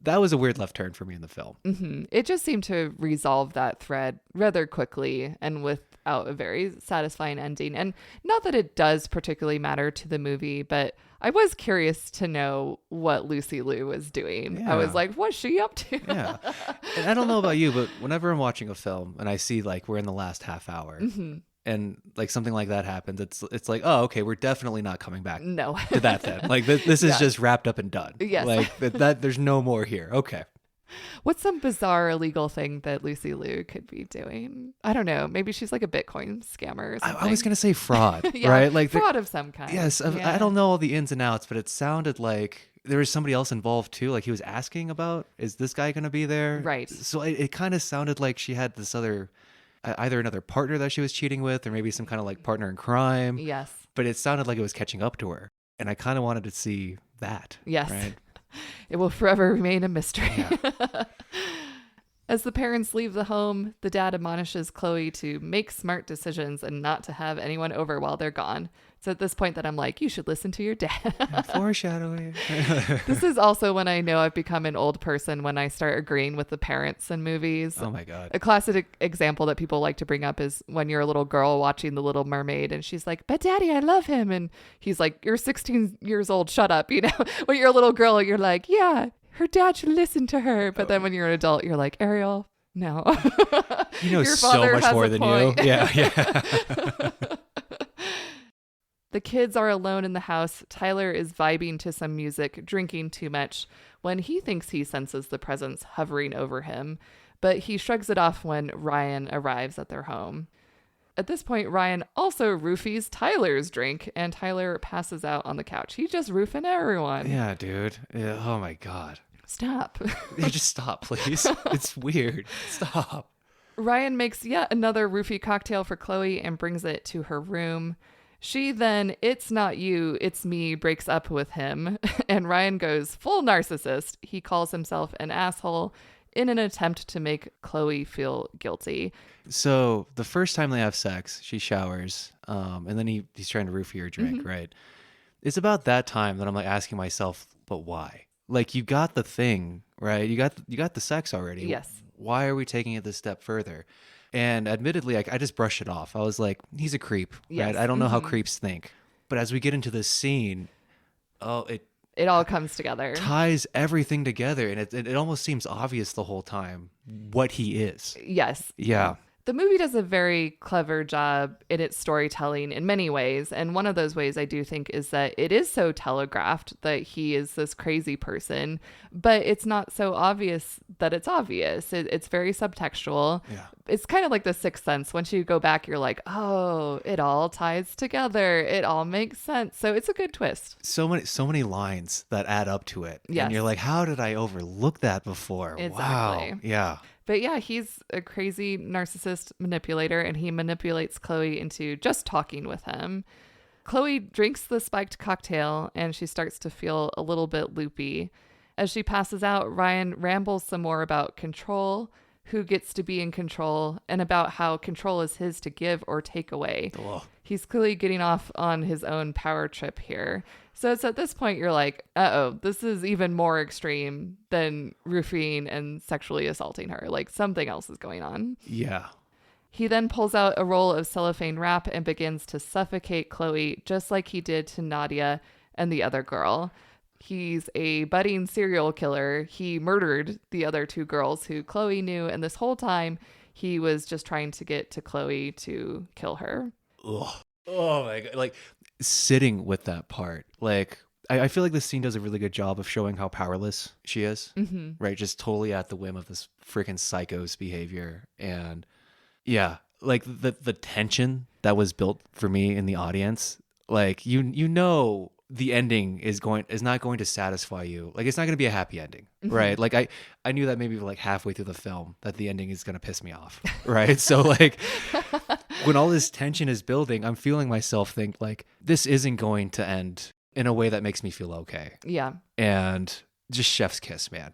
that was a weird left turn for me in the film. Mm-hmm. It just seemed to resolve that thread rather quickly and without a very satisfying ending. And not that it does particularly matter to the movie, but I was curious to know what Lucy Liu was doing. Yeah. I was like, what's she up to? Yeah. And I don't know about you, but whenever I'm watching a film and I see like we're in the last half hour Mm-hmm. and like something like that happens, it's like, oh, okay, we're definitely not coming back No. to that then. Like this is Yeah. just wrapped up and done. Yes. Like that there's no more here. Okay. What's some bizarre illegal thing that Lucy Liu could be doing? I don't know. Maybe she's like a Bitcoin scammer or something. I was going to say fraud, Yeah, right? Like fraud of some kind. yes, Yeah. I don't know all the ins and outs, but it sounded like there was somebody else involved too. Like he was asking about, is this guy going to be there? Right. So it kind of sounded like she had this other, either another partner that she was cheating with or maybe some kind of like partner in crime. Yes. But it sounded like it was catching up to her. And I kind of wanted to see that. Yes. Right? It will forever remain a mystery. Yeah. As the parents leave the home, the dad admonishes Chloe to make smart decisions and not to have anyone over while they're gone. It's at this point that I'm like, you should listen to your dad. Foreshadowing. This is also when I know I've become an old person, when I start agreeing with the parents in movies. Oh my God. A classic example that people like to bring up is when you're a little girl watching The Little Mermaid and she's like, but daddy, I love him. And he's like, you're 16 years old. Shut up. You know, when you're a little girl, you're like, yeah, her dad should listen to her. But then when you're an adult, you're like, Ariel, no. You know Your so father much has more a than point. you. Yeah. The kids are alone in the house. Tyler is vibing to some music, drinking too much, when he thinks he senses the presence hovering over him. But he shrugs it off when Ryan arrives at their home. At this point, Ryan also roofies Tyler's drink, and Tyler passes out on the couch. He's just roofing everyone. Yeah, dude. Yeah. Oh my God. Stop. Yeah, just stop, please. It's weird. Stop. Ryan makes yet another roofie cocktail for Chloe and brings it to her room. She then, it's not you, it's me, breaks up with him. And Ryan goes full narcissist. He calls himself an asshole in an attempt to make Chloe feel guilty. So the first time they have sex, she showers, and then he's trying to roofie her drink, Mm-hmm. right? It's about that time that I'm like asking myself, but why? Like you got the thing, right? You got the sex already. Yes. Why are we taking it this step further? And admittedly, I just brushed it off. I was like, he's a creep, Yes. right? I don't know how Mhm. creeps think. But as we get into this scene, It all comes together. ties everything together. And it almost seems obvious the whole time what he is. Yes. Yeah. The movie does a very clever job in its storytelling in many ways. And one of those ways I do think is that it is so telegraphed that he is this crazy person, but it's not so obvious that it's obvious. It's very subtextual. Yeah. It's kind of like The Sixth Sense. Once you go back, you're like, oh, it all ties together. It all makes sense. So it's a good twist. So many lines that add up to it. Yes. And you're like, how did I overlook that before? Exactly. Wow. Yeah. But yeah, he's a crazy narcissist manipulator, and he manipulates Chloe into just talking with him. Chloe drinks the spiked cocktail, and she starts to feel a little bit loopy. As she passes out, Ryan rambles some more about control, who gets to be in control, and about how control is his to give or take away. Ugh. He's clearly getting off on his own power trip here. So it's at this point you're like, uh-oh, this is even more extreme than roofing and sexually assaulting her. Like something else is going on. Yeah. He then pulls out a roll of cellophane wrap and begins to suffocate Chloe, just like he did to Nadia and the other girl. He's a budding serial killer. He murdered the other two girls who Chloe knew, and this whole time he was just trying to get to Chloe to kill her. Ugh. Oh my God. Like sitting with that part. Like I feel like this scene does a really good job of showing how powerless she is. Mm-hmm. Right? Just totally at the whim of this freaking psycho's behavior. And yeah, like the tension that was built for me in the audience, like you know the ending is not going to satisfy you. Like it's not going to be a happy ending, right? Like I knew that maybe like halfway through the film that the ending is going to piss me off, right? So like when all this tension is building, I'm feeling myself think like this isn't going to end in a way that makes me feel okay. Yeah. And just chef's kiss, man.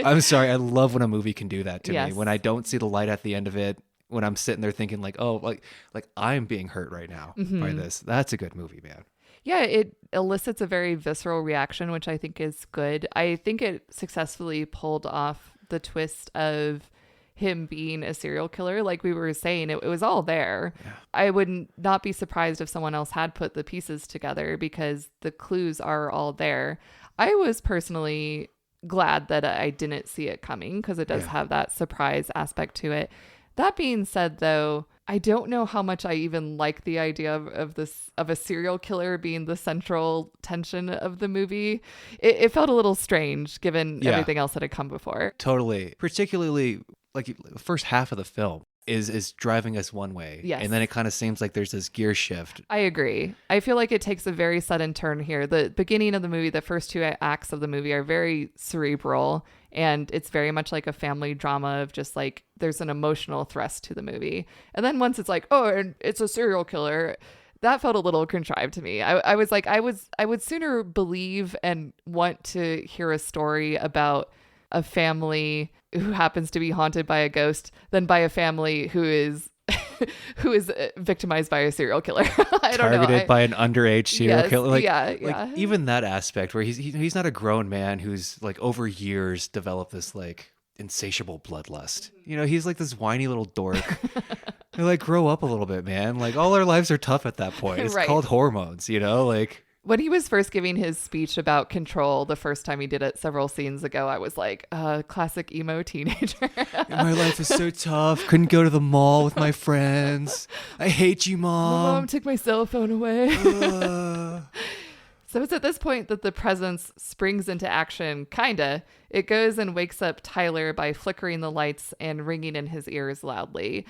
I'm sorry. I love when a movie can do that to Yes. me. When I don't see the light at the end of it, when I'm sitting there thinking like, oh, like I'm being hurt right now by this. That's a good movie, man. Yeah, it elicits a very visceral reaction, which I think is good. I think it successfully pulled off the twist of him being a serial killer. Like we were saying, it was all there. Yeah. I would not be surprised if someone else had put the pieces together because the clues are all there. I was personally glad that I didn't see it coming because it does have that surprise aspect to it. That being said, though, I don't know how much I even like the idea of a serial killer being the central tension of the movie. It felt a little strange given everything else that had come before. Totally. Particularly like the first half of the film is driving us one way. Yes. And then it kind of seems like there's this gear shift. I agree. I feel like it takes a very sudden turn here. The beginning of the movie, the first two acts of the movie are very cerebral. And it's very much like a family drama of just like there's an emotional thrust to the movie. And then once it's like, oh, and it's a serial killer, that felt a little contrived to me. I was like, I would sooner believe and want to hear a story about a family who happens to be haunted by a ghost than by a family who is victimized by a serial killer. I don't know. Targeted by an underage serial killer. Like, yeah. Even that aspect where he's not a grown man who's like over years developed this like insatiable bloodlust. You know, he's like this whiny little dork. You're like, grow up a little bit, man. Like all our lives are tough at that point. It's called hormones, you know, like. When he was first giving his speech about control the first time he did it several scenes ago, I was like, classic emo teenager. My life is so tough. Couldn't go to the mall with my friends. I hate you, Mom. Mom took my cell phone away. So it's at this point that the presence springs into action, kinda. It goes and wakes up Tyler by flickering the lights and ringing in his ears loudly.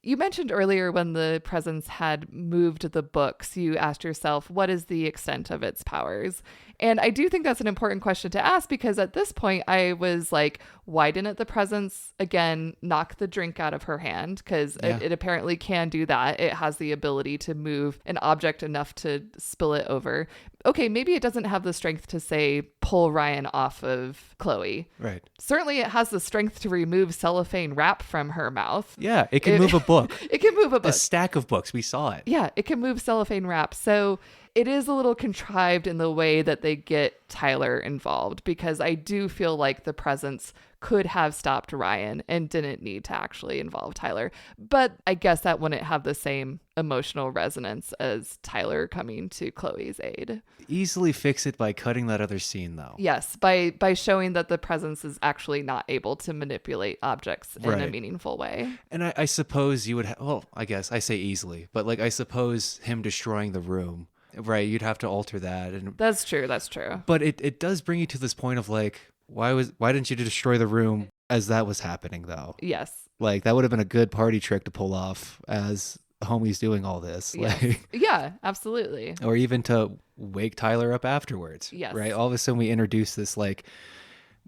You mentioned earlier when the presence had moved the books, you asked yourself, what is the extent of its powers? And I do think that's an important question to ask because at this point I was like, why didn't the presence, again, knock the drink out of her hand? Because it apparently can do that. It has the ability to move an object enough to spill it over. Okay, maybe it doesn't have the strength to, say, pull Ryan off of Chloe. Right. Certainly it has the strength to remove cellophane wrap from her mouth. Yeah, it can move a book. It can move a book. A stack of books. We saw it. Yeah, it can move cellophane wrap. So it is a little contrived in the way that they get Tyler involved, because I do feel like the presence could have stopped Ryan and didn't need to actually involve Tyler. But I guess that wouldn't have the same emotional resonance as Tyler coming to Chloe's aid. Easily fix it by cutting that other scene, though. Yes, by showing that the presence is actually not able to manipulate objects in a Right. meaningful way. And I suppose you would well, I guess I say easily, but like I suppose him destroying the room, right, you'd have to alter that. And That's true. That's true. but it does bring you to this point of like, why didn't you destroy the room as that was happening, though? Yes. Like, that would have been a good party trick to pull off as homie's doing all this. Yes. Like, Yeah, absolutely. or even to wake Tyler up afterwards. Yes. Right? All of a sudden we introduce this like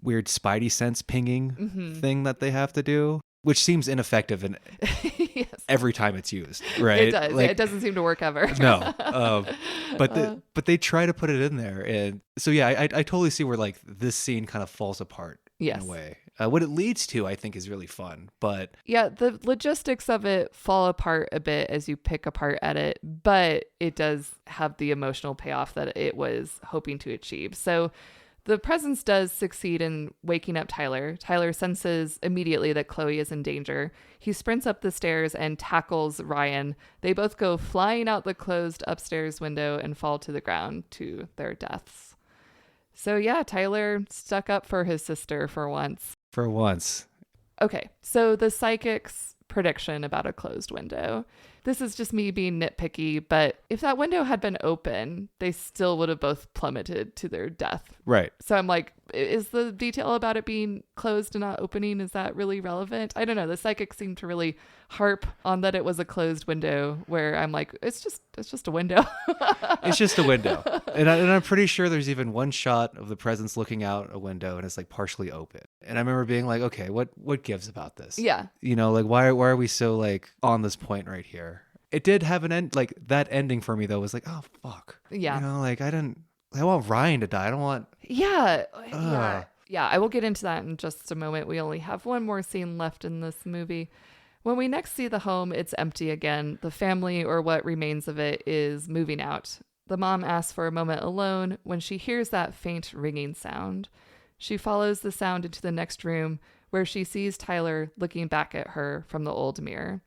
weird spidey sense pinging thing that they have to do, which seems ineffective in Yes. every time it's used. Right? It does. Like, It doesn't seem to work ever. no. But they try to put it in there. And so, yeah, I totally see where like this scene kind of falls apart Yes. in a way. What it leads to, I think, is really fun. But Yeah, the logistics of it fall apart a bit as you pick apart at it, but it does have the emotional payoff that it was hoping to achieve. So the presence does succeed in waking up Tyler. Tyler senses immediately that Chloe is in danger. He sprints up the stairs and tackles Ryan. They both go flying out the closed upstairs window and fall to the ground to their deaths. So yeah, Tyler stuck up for his sister for once. for once, Okay, so the psychic's prediction about a closed window. This is just me being nitpicky, but if that window had been open, they still would have both plummeted to their death. right. So I'm like, is the detail about it being closed and not opening, is that really relevant? I don't know. The psychic seemed to really harp on that it was a closed window, where I'm like, it's just a window. It's just a window. And I'm pretty sure there's even one shot of the presence looking out a window and it's like partially open. And I remember being like, okay, what gives about this? Yeah. You know, like why are we so like on this point right here? It did have an end, like that ending for me though was like, oh fuck. Yeah. You know, like I want Ryan to die. I don't want Yeah. Yeah. Ugh. Yeah. I will get into that in just a moment. We only have one more scene left in this movie. When we next see the home, it's empty again. The family, or what remains of it, is moving out. The mom asks for a moment alone when she hears that faint ringing sound. She follows the sound into the next room, where she sees Tyler looking back at her from the old mirror.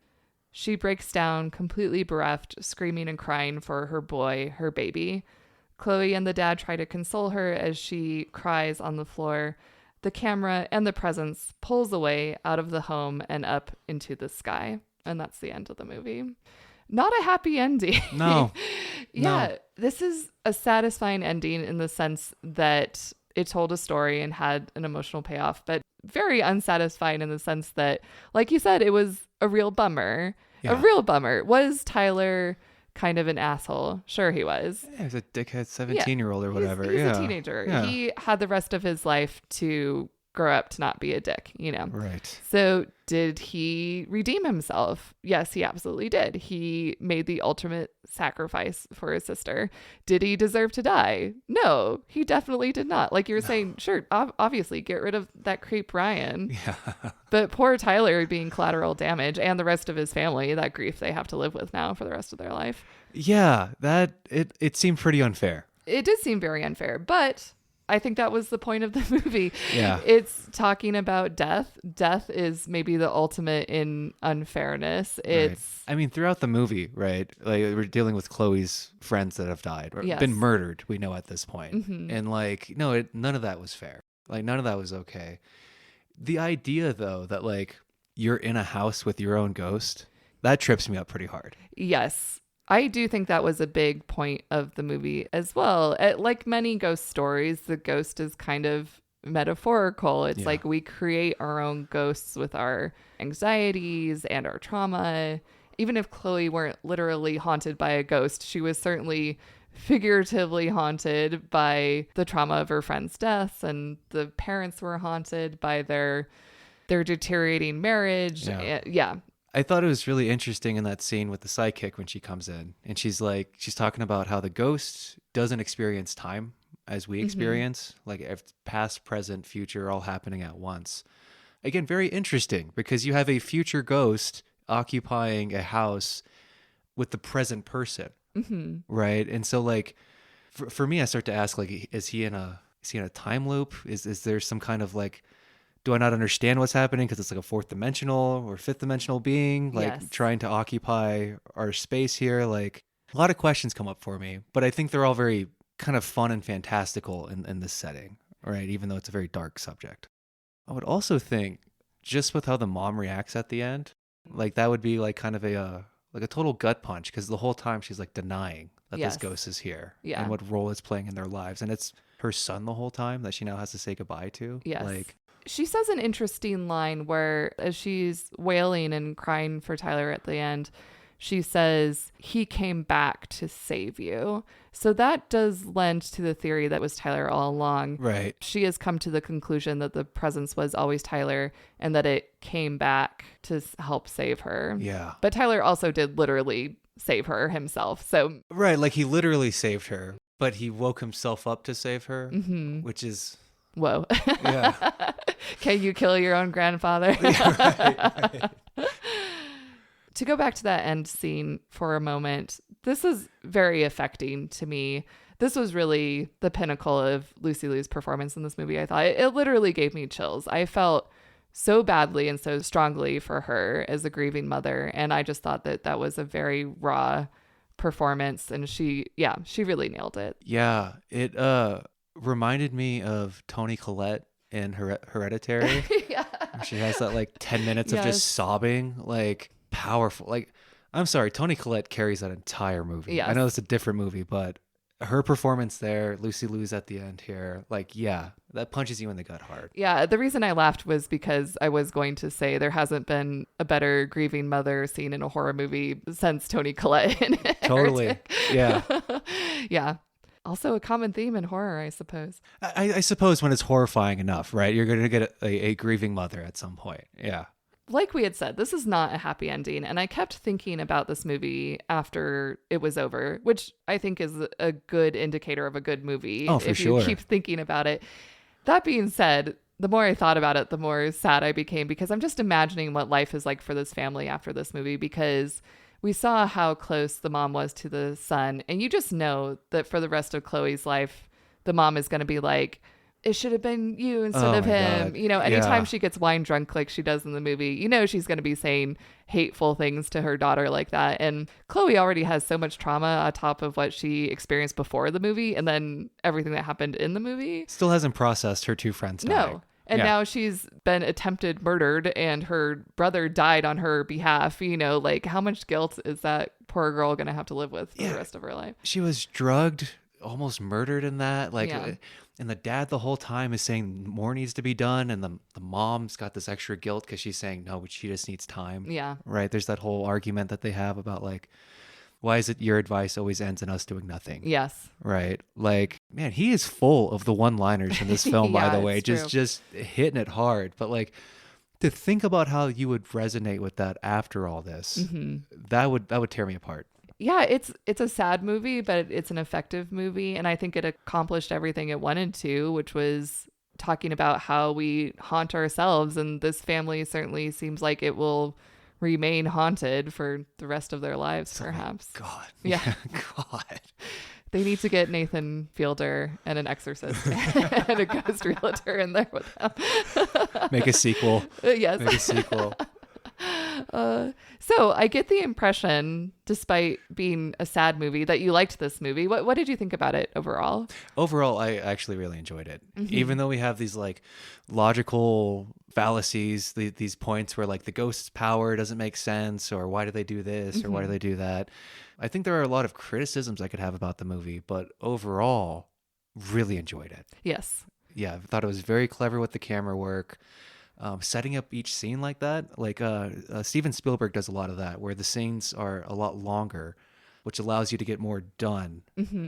She breaks down, completely bereft, screaming and crying for her boy, her baby. Chloe and the dad try to console her as she cries on the floor. The camera and the presence pulls away out of the home and up into the sky. And that's the end of the movie. Not a happy ending. No. Yeah, No. this is a satisfying ending in the sense that it told a story and had an emotional payoff, but very unsatisfying in the sense that, like you said, it was a real bummer. Yeah. A real bummer. Was Tyler kind of an asshole? Sure, he was. Yeah, he's a dickhead 17-year-old or whatever. He's yeah. a teenager. Yeah. He had the rest of his life to grow up to not be a dick, you know? Right. So did he redeem himself? Yes, he absolutely did. He made the ultimate sacrifice for his sister. Did he deserve to die? No, he definitely did not. Like you were saying, sure, obviously get rid of that creep Ryan. Yeah. But poor Tyler being collateral damage, and the rest of his family, that grief they have to live with now for the rest of their life. Yeah, it seemed pretty unfair. It did seem very unfair, but I think that was the point of the movie. Yeah. It's talking about death. Death is maybe the ultimate in unfairness. It's Right. I mean, throughout the movie, right? Like we're dealing with Chloe's friends that have died or Yes. been murdered. We know at this point, Mhm. and like, no, none of that was fair. Like none of that was okay. The idea, though, that like you're in a house with your own ghost, that trips me up pretty hard. yes. I do think that was a big point of the movie as well. Like many ghost stories, the ghost is kind of metaphorical. It's Yeah. like we create our own ghosts with our anxieties and our trauma. Even if Chloe weren't literally haunted by a ghost, she was certainly figuratively haunted by the trauma of her friend's deaths, and the parents were haunted by their deteriorating marriage. Yeah. Yeah. I thought it was really interesting in that scene with the sidekick when she comes in and she's talking about how the ghost doesn't experience time as we experience, like if past, present, future all happening at once. Again, very interesting because you have a future ghost occupying a house with the present person, right? And so like for me, I start to ask like, is he in a time loop? Is there some kind of like, do I not understand what's happening because it's like a fourth dimensional or fifth dimensional being like Yes. trying to occupy our space here? Like a lot of questions come up for me, but I think they're all very kind of fun and fantastical in this setting, right? Even though it's a very dark subject. I would also think just with how the mom reacts at the end, like that would be like kind of a like a total gut punch because the whole time she's like denying that Yes. this ghost is here Yeah. and what role it's playing in their lives, and it's her son the whole time that she now has to say goodbye to. Yes. Like She says an interesting line where, as she's wailing and crying for Tyler at the end, she says, he came back to save you. So that does lend to the theory that was Tyler all along. right. She has come to the conclusion that the presence was always Tyler and that it came back to help save her. Yeah. But Tyler also did literally save her himself. So, Right. Like he literally saved her, but he woke himself up to save her, which is, whoa. yeah. Can you kill your own grandfather? right. To go back to that end scene for a moment, this is very affecting to me. This was really the pinnacle of Lucy Liu's performance in this movie, I thought. It literally gave me chills. I felt so badly and so strongly for her as a grieving mother. And I just thought that that was a very raw performance. And she really nailed it. Yeah. It reminded me of Toni Collette in Hereditary. Yeah. She has that like 10 minutes of Yes. just sobbing, like powerful. Like, I'm sorry, Toni Collette carries that entire movie. Yes. I know it's a different movie, but her performance there, Lucy Liu's at the end here, like, yeah, that punches you in the gut hard. Yeah, the reason I laughed was because I was going to say there hasn't been a better grieving mother scene in a horror movie since Toni Collette. In Totally. Heretic. Yeah. Yeah. Also a common theme in horror, I suppose. I suppose when it's horrifying enough, right? You're going to get a grieving mother at some point. Yeah. Like we had said, this is not a happy ending. And I kept thinking about this movie after it was over, which I think is a good indicator of a good movie. Oh, for if sure. you keep thinking about it. That being said, the more I thought about it, the more sad I became because I'm just imagining what life is like for this family after this movie, because we saw how close the mom was to the son. And you just know that for the rest of Chloe's life, the mom is going to be like, it should have been you instead Oh of my him. God. You know, anytime Yeah. she gets wine drunk like she does in the movie, you know she's going to be saying hateful things to her daughter like that. And Chloe already has so much trauma on top of what she experienced before the movie and then everything that happened in the movie. Still hasn't processed her two friends dying. No. And Yeah. now she's been attempted murdered and her brother died on her behalf. You know, like how much guilt is that poor girl going to have to live with for Yeah. the rest of her life? She was drugged, almost murdered in that. Like, Yeah. and the dad the whole time is saying more needs to be done. And the mom's got this extra guilt because she's saying, no, but she just needs time. Yeah. Right. There's that whole argument that they have about like, why is it your advice always ends in us doing nothing? Yes. Right. Like, man, he is full of the one-liners in this film, by Yeah, the way, it's true. just hitting it hard. But like to think about how you would resonate with that after all this, that would tear me apart. Yeah, it's a sad movie, but it's an effective movie. And I think it accomplished everything it wanted to, which was talking about how we haunt ourselves. And this family certainly seems like it will remain haunted for the rest of their lives, perhaps. God. Yeah. God. They need to get Nathan Fielder and an exorcist and a ghost realtor in there with them. Make a sequel. Yes. Make a sequel. So I get the impression, despite being a sad movie, that you liked this movie. What did you think about it overall? Overall, I actually really enjoyed it. Even though we have these like logical fallacies, these points where like the ghost's power doesn't make sense, or why do they do this, or why do they do that? I think there are a lot of criticisms I could have about the movie, but overall, really enjoyed it. Yes. Yeah, I thought it was very clever with the camera work. Setting up each scene like that, like Steven Spielberg does a lot of that, where the scenes are a lot longer, which allows you to get more done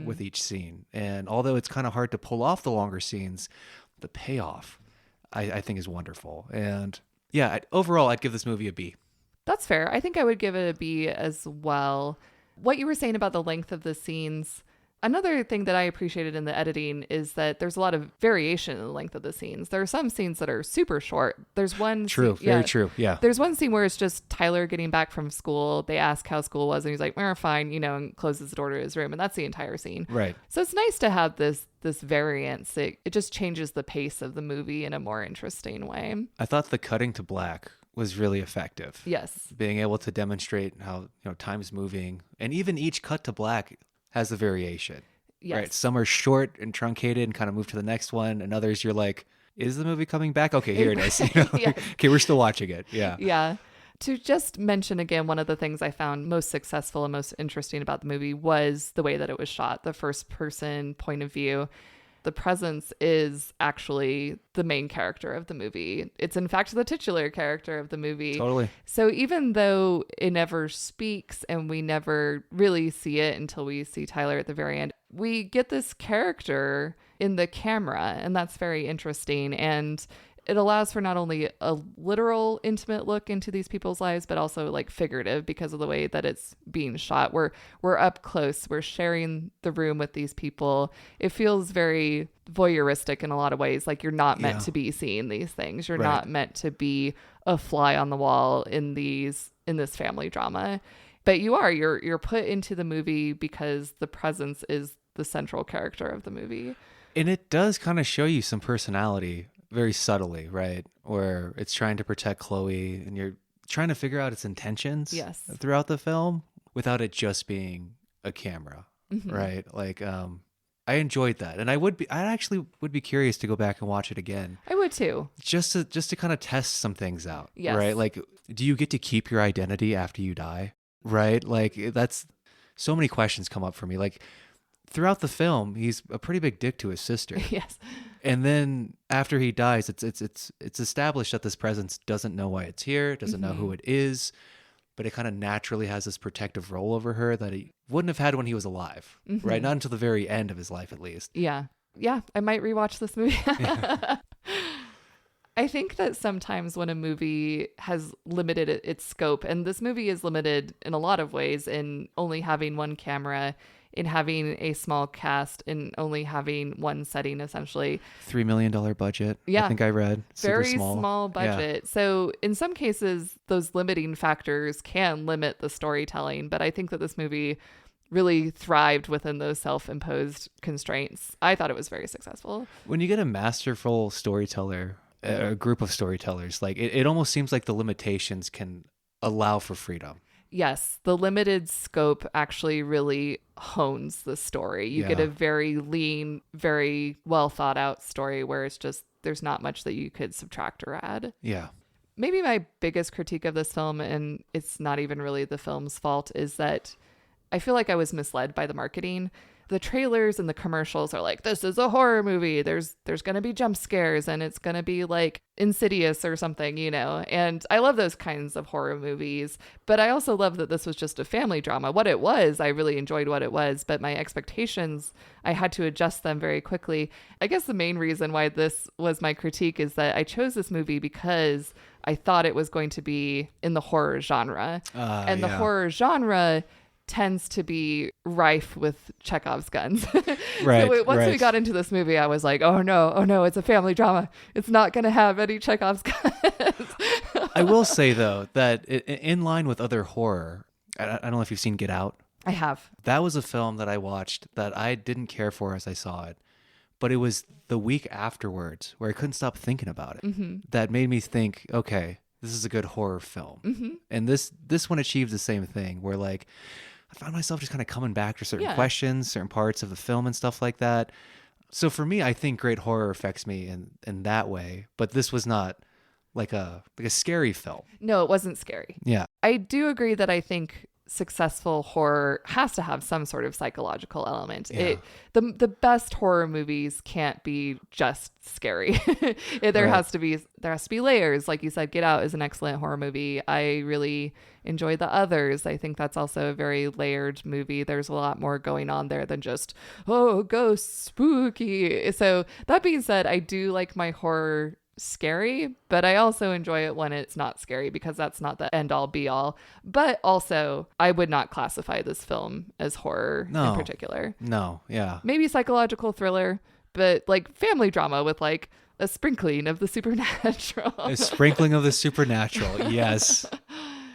with each scene. And although it's kind of hard to pull off the longer scenes, the payoff, I think, is wonderful. And yeah, overall, I'd give this movie a B. That's fair. I think I would give it a B as well. What you were saying about the length of the scenes, Another thing that I appreciated in the editing is that there's a lot of variation in the length of the scenes. There are some scenes that are super short. There's one True, very true. Yeah. There's one scene where it's just Tyler getting back from school. They ask how school was, and he's like, "We're fine," and closes the door to his room, and that's the entire scene. Right. So it's nice to have this variance. It just changes the pace of the movie in a more interesting way. I thought the cutting to black was really effective. Yes. Being able to demonstrate how time's moving, and even each cut to black has a variation. Yes. Right. Some are short and truncated and kind of move to the next one, and others you're like, is the movie coming back? Okay, here it is. Yes. Okay, we're still watching it. Yeah. Yeah. To just mention again, one of the things I found most successful and most interesting about the movie was the way that it was shot, the first person point of view. The presence is actually the main character of the movie. It's in fact the titular character of the movie. Totally. So even though it never speaks and we never really see it until we see Tyler at the very end, we get this character in the camera, and that's very interesting. And it allows for not only a literal intimate look into these people's lives, but also like figurative because of the way that it's being shot. We're up close. We're sharing the room with these people. It feels very voyeuristic in a lot of ways. Like you're not meant to be seeing these things. You're not meant to be a fly on the wall in this family drama. But you are. You're put into the movie because the presence is the central character of the movie. And it does kind of show you some personality very subtly, right? Where it's trying to protect Chloe and you're trying to figure out its intentions throughout the film without it just being a camera, right? Like, I enjoyed that. And I actually would be curious to go back and watch it again. I would too. Just to kind of test some things out, yes. Right? Like, do you get to keep your identity after you die? Right? Like that's so many questions come up for me. Like throughout the film, he's a pretty big dick to his sister. Yes. And then after he dies, it's established that this presence doesn't know why it's here, doesn't know who it is, but it kind of naturally has this protective role over her that he wouldn't have had when he was alive, right? Not until the very end of his life, at least. Yeah. Yeah. I might rewatch this movie. I think that sometimes when a movie has limited its scope, and this movie is limited in a lot of ways in only having one camera, in having a small cast, and only having one setting, essentially. $3 million budget. Yeah. I think I read. Super Very small budget. Yeah. So in some cases, those limiting factors can limit the storytelling. But I think that this movie really thrived within those self-imposed constraints. I thought it was very successful. When you get a masterful storyteller, a group of storytellers, like it almost seems like the limitations can allow for freedom. Yes, the limited scope actually really hones the story. You get a very lean, very well thought out story where it's just there's not much that you could subtract or add. Yeah. Maybe my biggest critique of this film, and it's not even really the film's fault, is that I feel like I was misled by the marketing. The trailers and the commercials are like, this is a horror movie. There's going to be jump scares and it's going to be like Insidious or something, And I love those kinds of horror movies. But I also love that this was just a family drama. What it was, I really enjoyed what it was. But my expectations, I had to adjust them very quickly. I guess the main reason why this was my critique is that I chose this movie because I thought it was going to be in the horror genre. And the horror genre tends to be rife with Chekhov's guns. Right. So once we got into this movie, I was like, oh no, it's a family drama. It's not going to have any Chekhov's guns. I will say, though, that in line with other horror, I don't know if you've seen Get Out. I have. That was a film that I watched that I didn't care for as I saw it. But it was the week afterwards where I couldn't stop thinking about it. That made me think, okay, this is a good horror film. And this one achieved the same thing where like, I found myself just kind of coming back to certain questions, certain parts of the film and stuff like that. So for me, I think great horror affects me in that way. But this was not like a scary film. No, it wasn't scary. Yeah. I do agree that I think successful horror has to have some sort of psychological element. Yeah. The best horror movies can't be just scary. There has to be layers. Like you said, Get Out is an excellent horror movie. I really enjoy The Others. I think that's also a very layered movie. There's a lot more going on there than just, oh, ghosts, spooky. So that being said, I do like my horror scary, but I also enjoy it when it's not scary because that's not the end all be all. But also, I would not classify this film as horror in particular. No, yeah. Maybe psychological thriller, but like family drama with like a sprinkling of the supernatural. A sprinkling of the supernatural. Yes.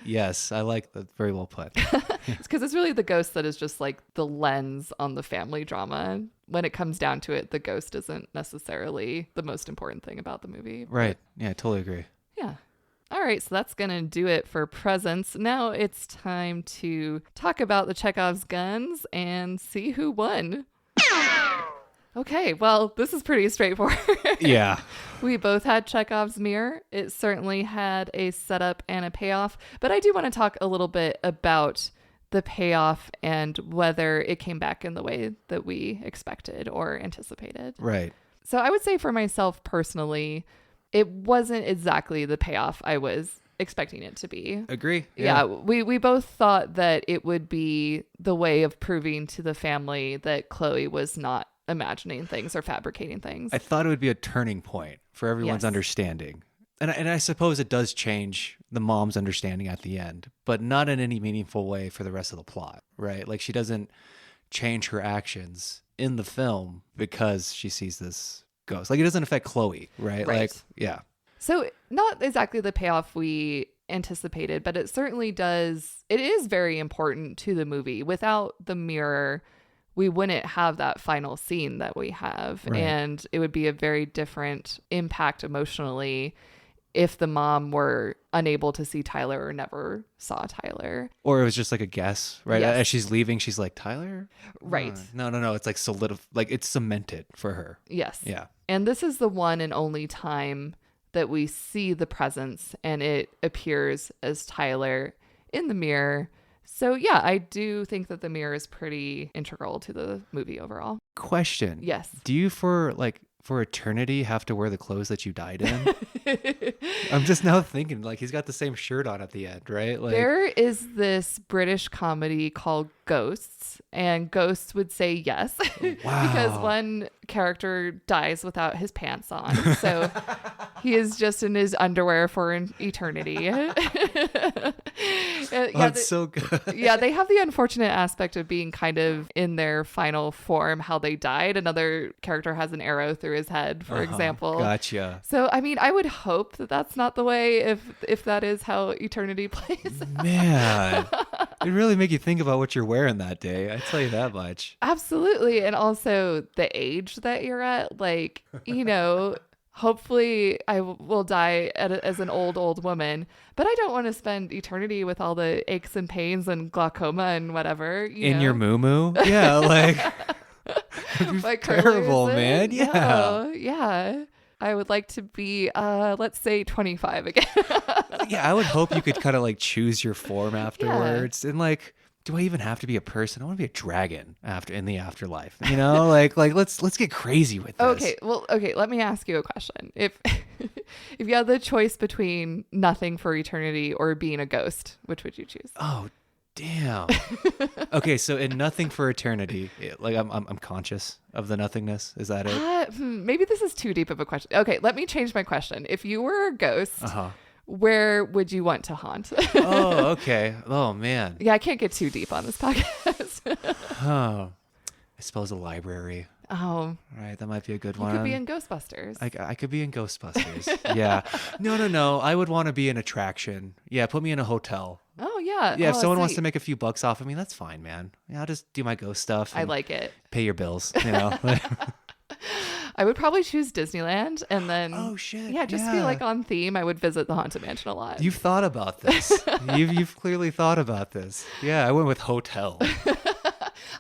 Yes, I like that. Very well put. It's because it's really the ghost that is just like the lens on the family drama. When it comes down to it, the ghost isn't necessarily the most important thing about the movie. Right. Yeah, I totally agree. Yeah. All right, so that's going to do it for presents. Now it's time to talk about the Chekhov's guns and see who won. Okay, well, this is pretty straightforward. Yeah. We both had Chekhov's mirror. It certainly had a setup and a payoff, but I do want to talk a little bit about the payoff and whether it came back in the way that we expected or anticipated. Right. So I would say for myself personally, it wasn't exactly the payoff I was expecting it to be. Agree. Yeah, we both thought that it would be the way of proving to the family that Chloe was not imagining things or fabricating things. I thought it would be a turning point for everyone's understanding. And I suppose it does change the mom's understanding at the end, but not in any meaningful way for the rest of the plot, right? Like she doesn't change her actions in the film because she sees this ghost. Like it doesn't affect Chloe, right? Like, yeah. So not exactly the payoff we anticipated, but it certainly does. It is very important to the movie. Without the mirror, we wouldn't have that final scene that we have. Right. And it would be a very different impact emotionally if the mom were unable to see Tyler or never saw Tyler. Or it was just like a guess, right? Yes. As she's leaving, she's like, Tyler? Right. No. It's like like it's cemented for her. Yes. Yeah. And this is the one and only time that we see the presence and it appears as Tyler in the mirror. So yeah, I do think that the mirror is pretty integral to the movie overall. Question. Yes. Do you for eternity have to wear the clothes that you died in? I'm just now thinking like he's got the same shirt on at the end, right? Like there is this British comedy called Ghosts, and Ghosts would say yes. Wow. Because one character dies without his pants on. So he is just in his underwear for an eternity. That's so good. Yeah, they have the unfortunate aspect of being kind of in their final form, how they died. Another character has an arrow through his head, for example. Gotcha. So, I mean, I would hope that that's not the way if that is how eternity plays. Man, it really make you think about what you're wearing that day. I tell you that much. Absolutely. And also the age that you're at, like, you know, hopefully I will die as an old woman, but I don't want to spend eternity with all the aches and pains and glaucoma and whatever. In your moo-moo? Yeah, like... Like terrible, man. Yeah. No, yeah. I would like to be, let's say 25 again. Yeah, I would hope you could kind of like choose your form afterwards. Yeah. And like, do I even have to be a person? I want to be a dragon in the afterlife. You know, like let's get crazy with this. Okay. Let me ask you a question. If you had the choice between nothing for eternity or being a ghost, which would you choose? Oh, damn. Okay, so in nothing for eternity, like I'm conscious of the nothingness. Is that it? Maybe this is too deep of a question. Okay, let me change my question. If you were a ghost, where would you want to haunt? Oh, okay. Oh man. Yeah, I can't get too deep on this podcast. Oh, I suppose a library. Oh, right. That might be a good one. You could be in Ghostbusters. I could be in Ghostbusters. Yeah. No. I would want to be an attraction. Yeah. Put me in a hotel. Oh, yeah. Yeah. If someone wants to make a few bucks off of me, that's fine, man. Yeah. I'll just do my ghost stuff. I like it. Pay your bills, you know? I would probably choose Disneyland and then. Oh, shit. Yeah. Just to be like on theme. I would visit the Haunted Mansion a lot. You've thought about this. You've clearly thought about this. Yeah. I went with hotel.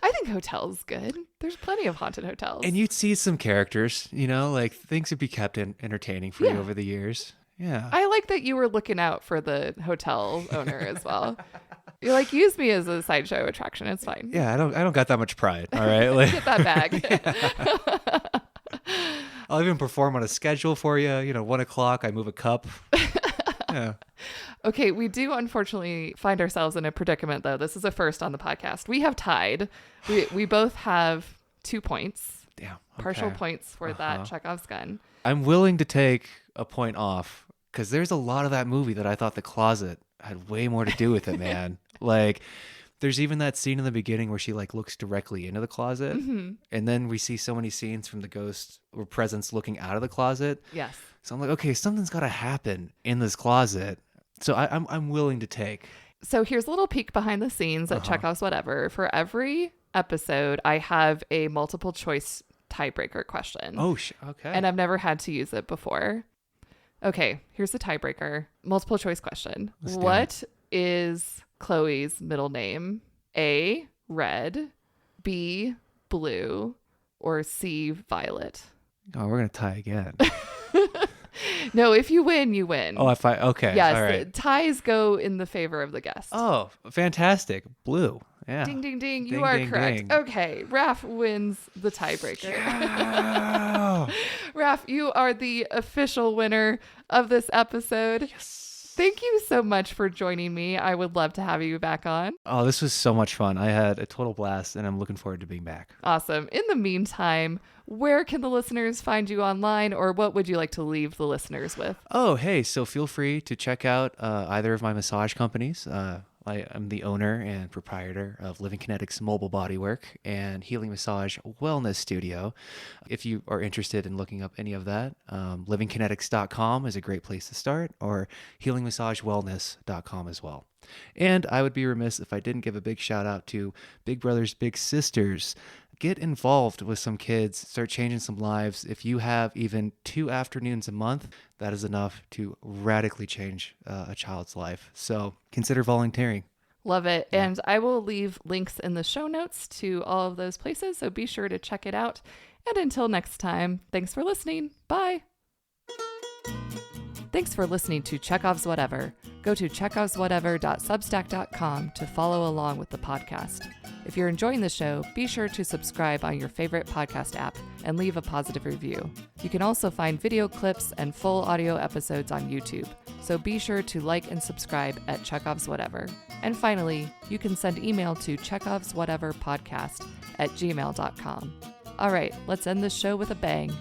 I think hotel's good. There's plenty of haunted hotels. And you'd see some characters, you know, like things would be kept entertaining for you over the years. Yeah. I like that you were looking out for the hotel owner as well. You're like, use me as a sideshow attraction. It's fine. Yeah, I don't got that much pride. All right. Like, get that bag. I'll even perform on a schedule for you. You know, 1:00, I move a cup. Yeah. Okay, we do unfortunately find ourselves in a predicament, though. This is a first on the podcast. We have tied. We both have 2 points. Damn. Okay. Partial points for that Chekhov's gun. I'm willing to take a point off because there's a lot of that movie that I thought the closet had way more to do with it, man. Like, there's even that scene in the beginning where she like looks directly into the closet, and then we see so many scenes from the ghost or presence looking out of the closet. Yes. So I'm like, okay, something's got to happen in this closet. So I'm willing to take. So here's a little peek behind the scenes at Chekhov's Whatever. For every episode, I have a multiple choice tiebreaker question. Oh, okay. And I've never had to use it before. Okay, here's the tiebreaker. Multiple choice question. What is Chloe's middle name? A, Red, B, Blue, or C, Violet? Oh, we're going to tie again. No, if you win, you win. Oh, okay. Yes, all right. Ties go in the favor of the guest. Oh, fantastic. Blue. Yeah. Ding, ding, ding. Ding, You are ding, correct. ding. Okay, Raf wins the tiebreaker. Yeah. Raf, you are the official winner of this episode. Yes. Thank you so much for joining me. I would love to have you back on. Oh, this was so much fun. I had a total blast, and I'm looking forward to being back. Awesome. In the meantime, where can the listeners find you online, or what would you like to leave the listeners with? Oh, hey, so feel free to check out either of my massage companies. I'm the owner and proprietor of Living Kinetics Mobile Bodywork and Healing Massage Wellness Studio. If you are interested in looking up any of that, livingkinetics.com is a great place to start, or healingmassagewellness.com as well. And I would be remiss if I didn't give a big shout out to Big Brothers Big Sisters. Get involved with some kids, start changing some lives. If you have even 2 afternoons a month, that is enough to radically change a child's life. So consider volunteering. Love it. Yeah. And I will leave links in the show notes to all of those places, so be sure to check it out. And until next time, thanks for listening. Bye. Thanks for listening to Chekhov's Whatever. Go to chekhovswhatever.substack.com to follow along with the podcast. If you're enjoying the show, be sure to subscribe on your favorite podcast app and leave a positive review. You can also find video clips and full audio episodes on YouTube, so be sure to like and subscribe at Chekhov's Whatever. And finally, you can send email to chekhovswhateverpodcast@gmail.com. All right, let's end this show with a bang.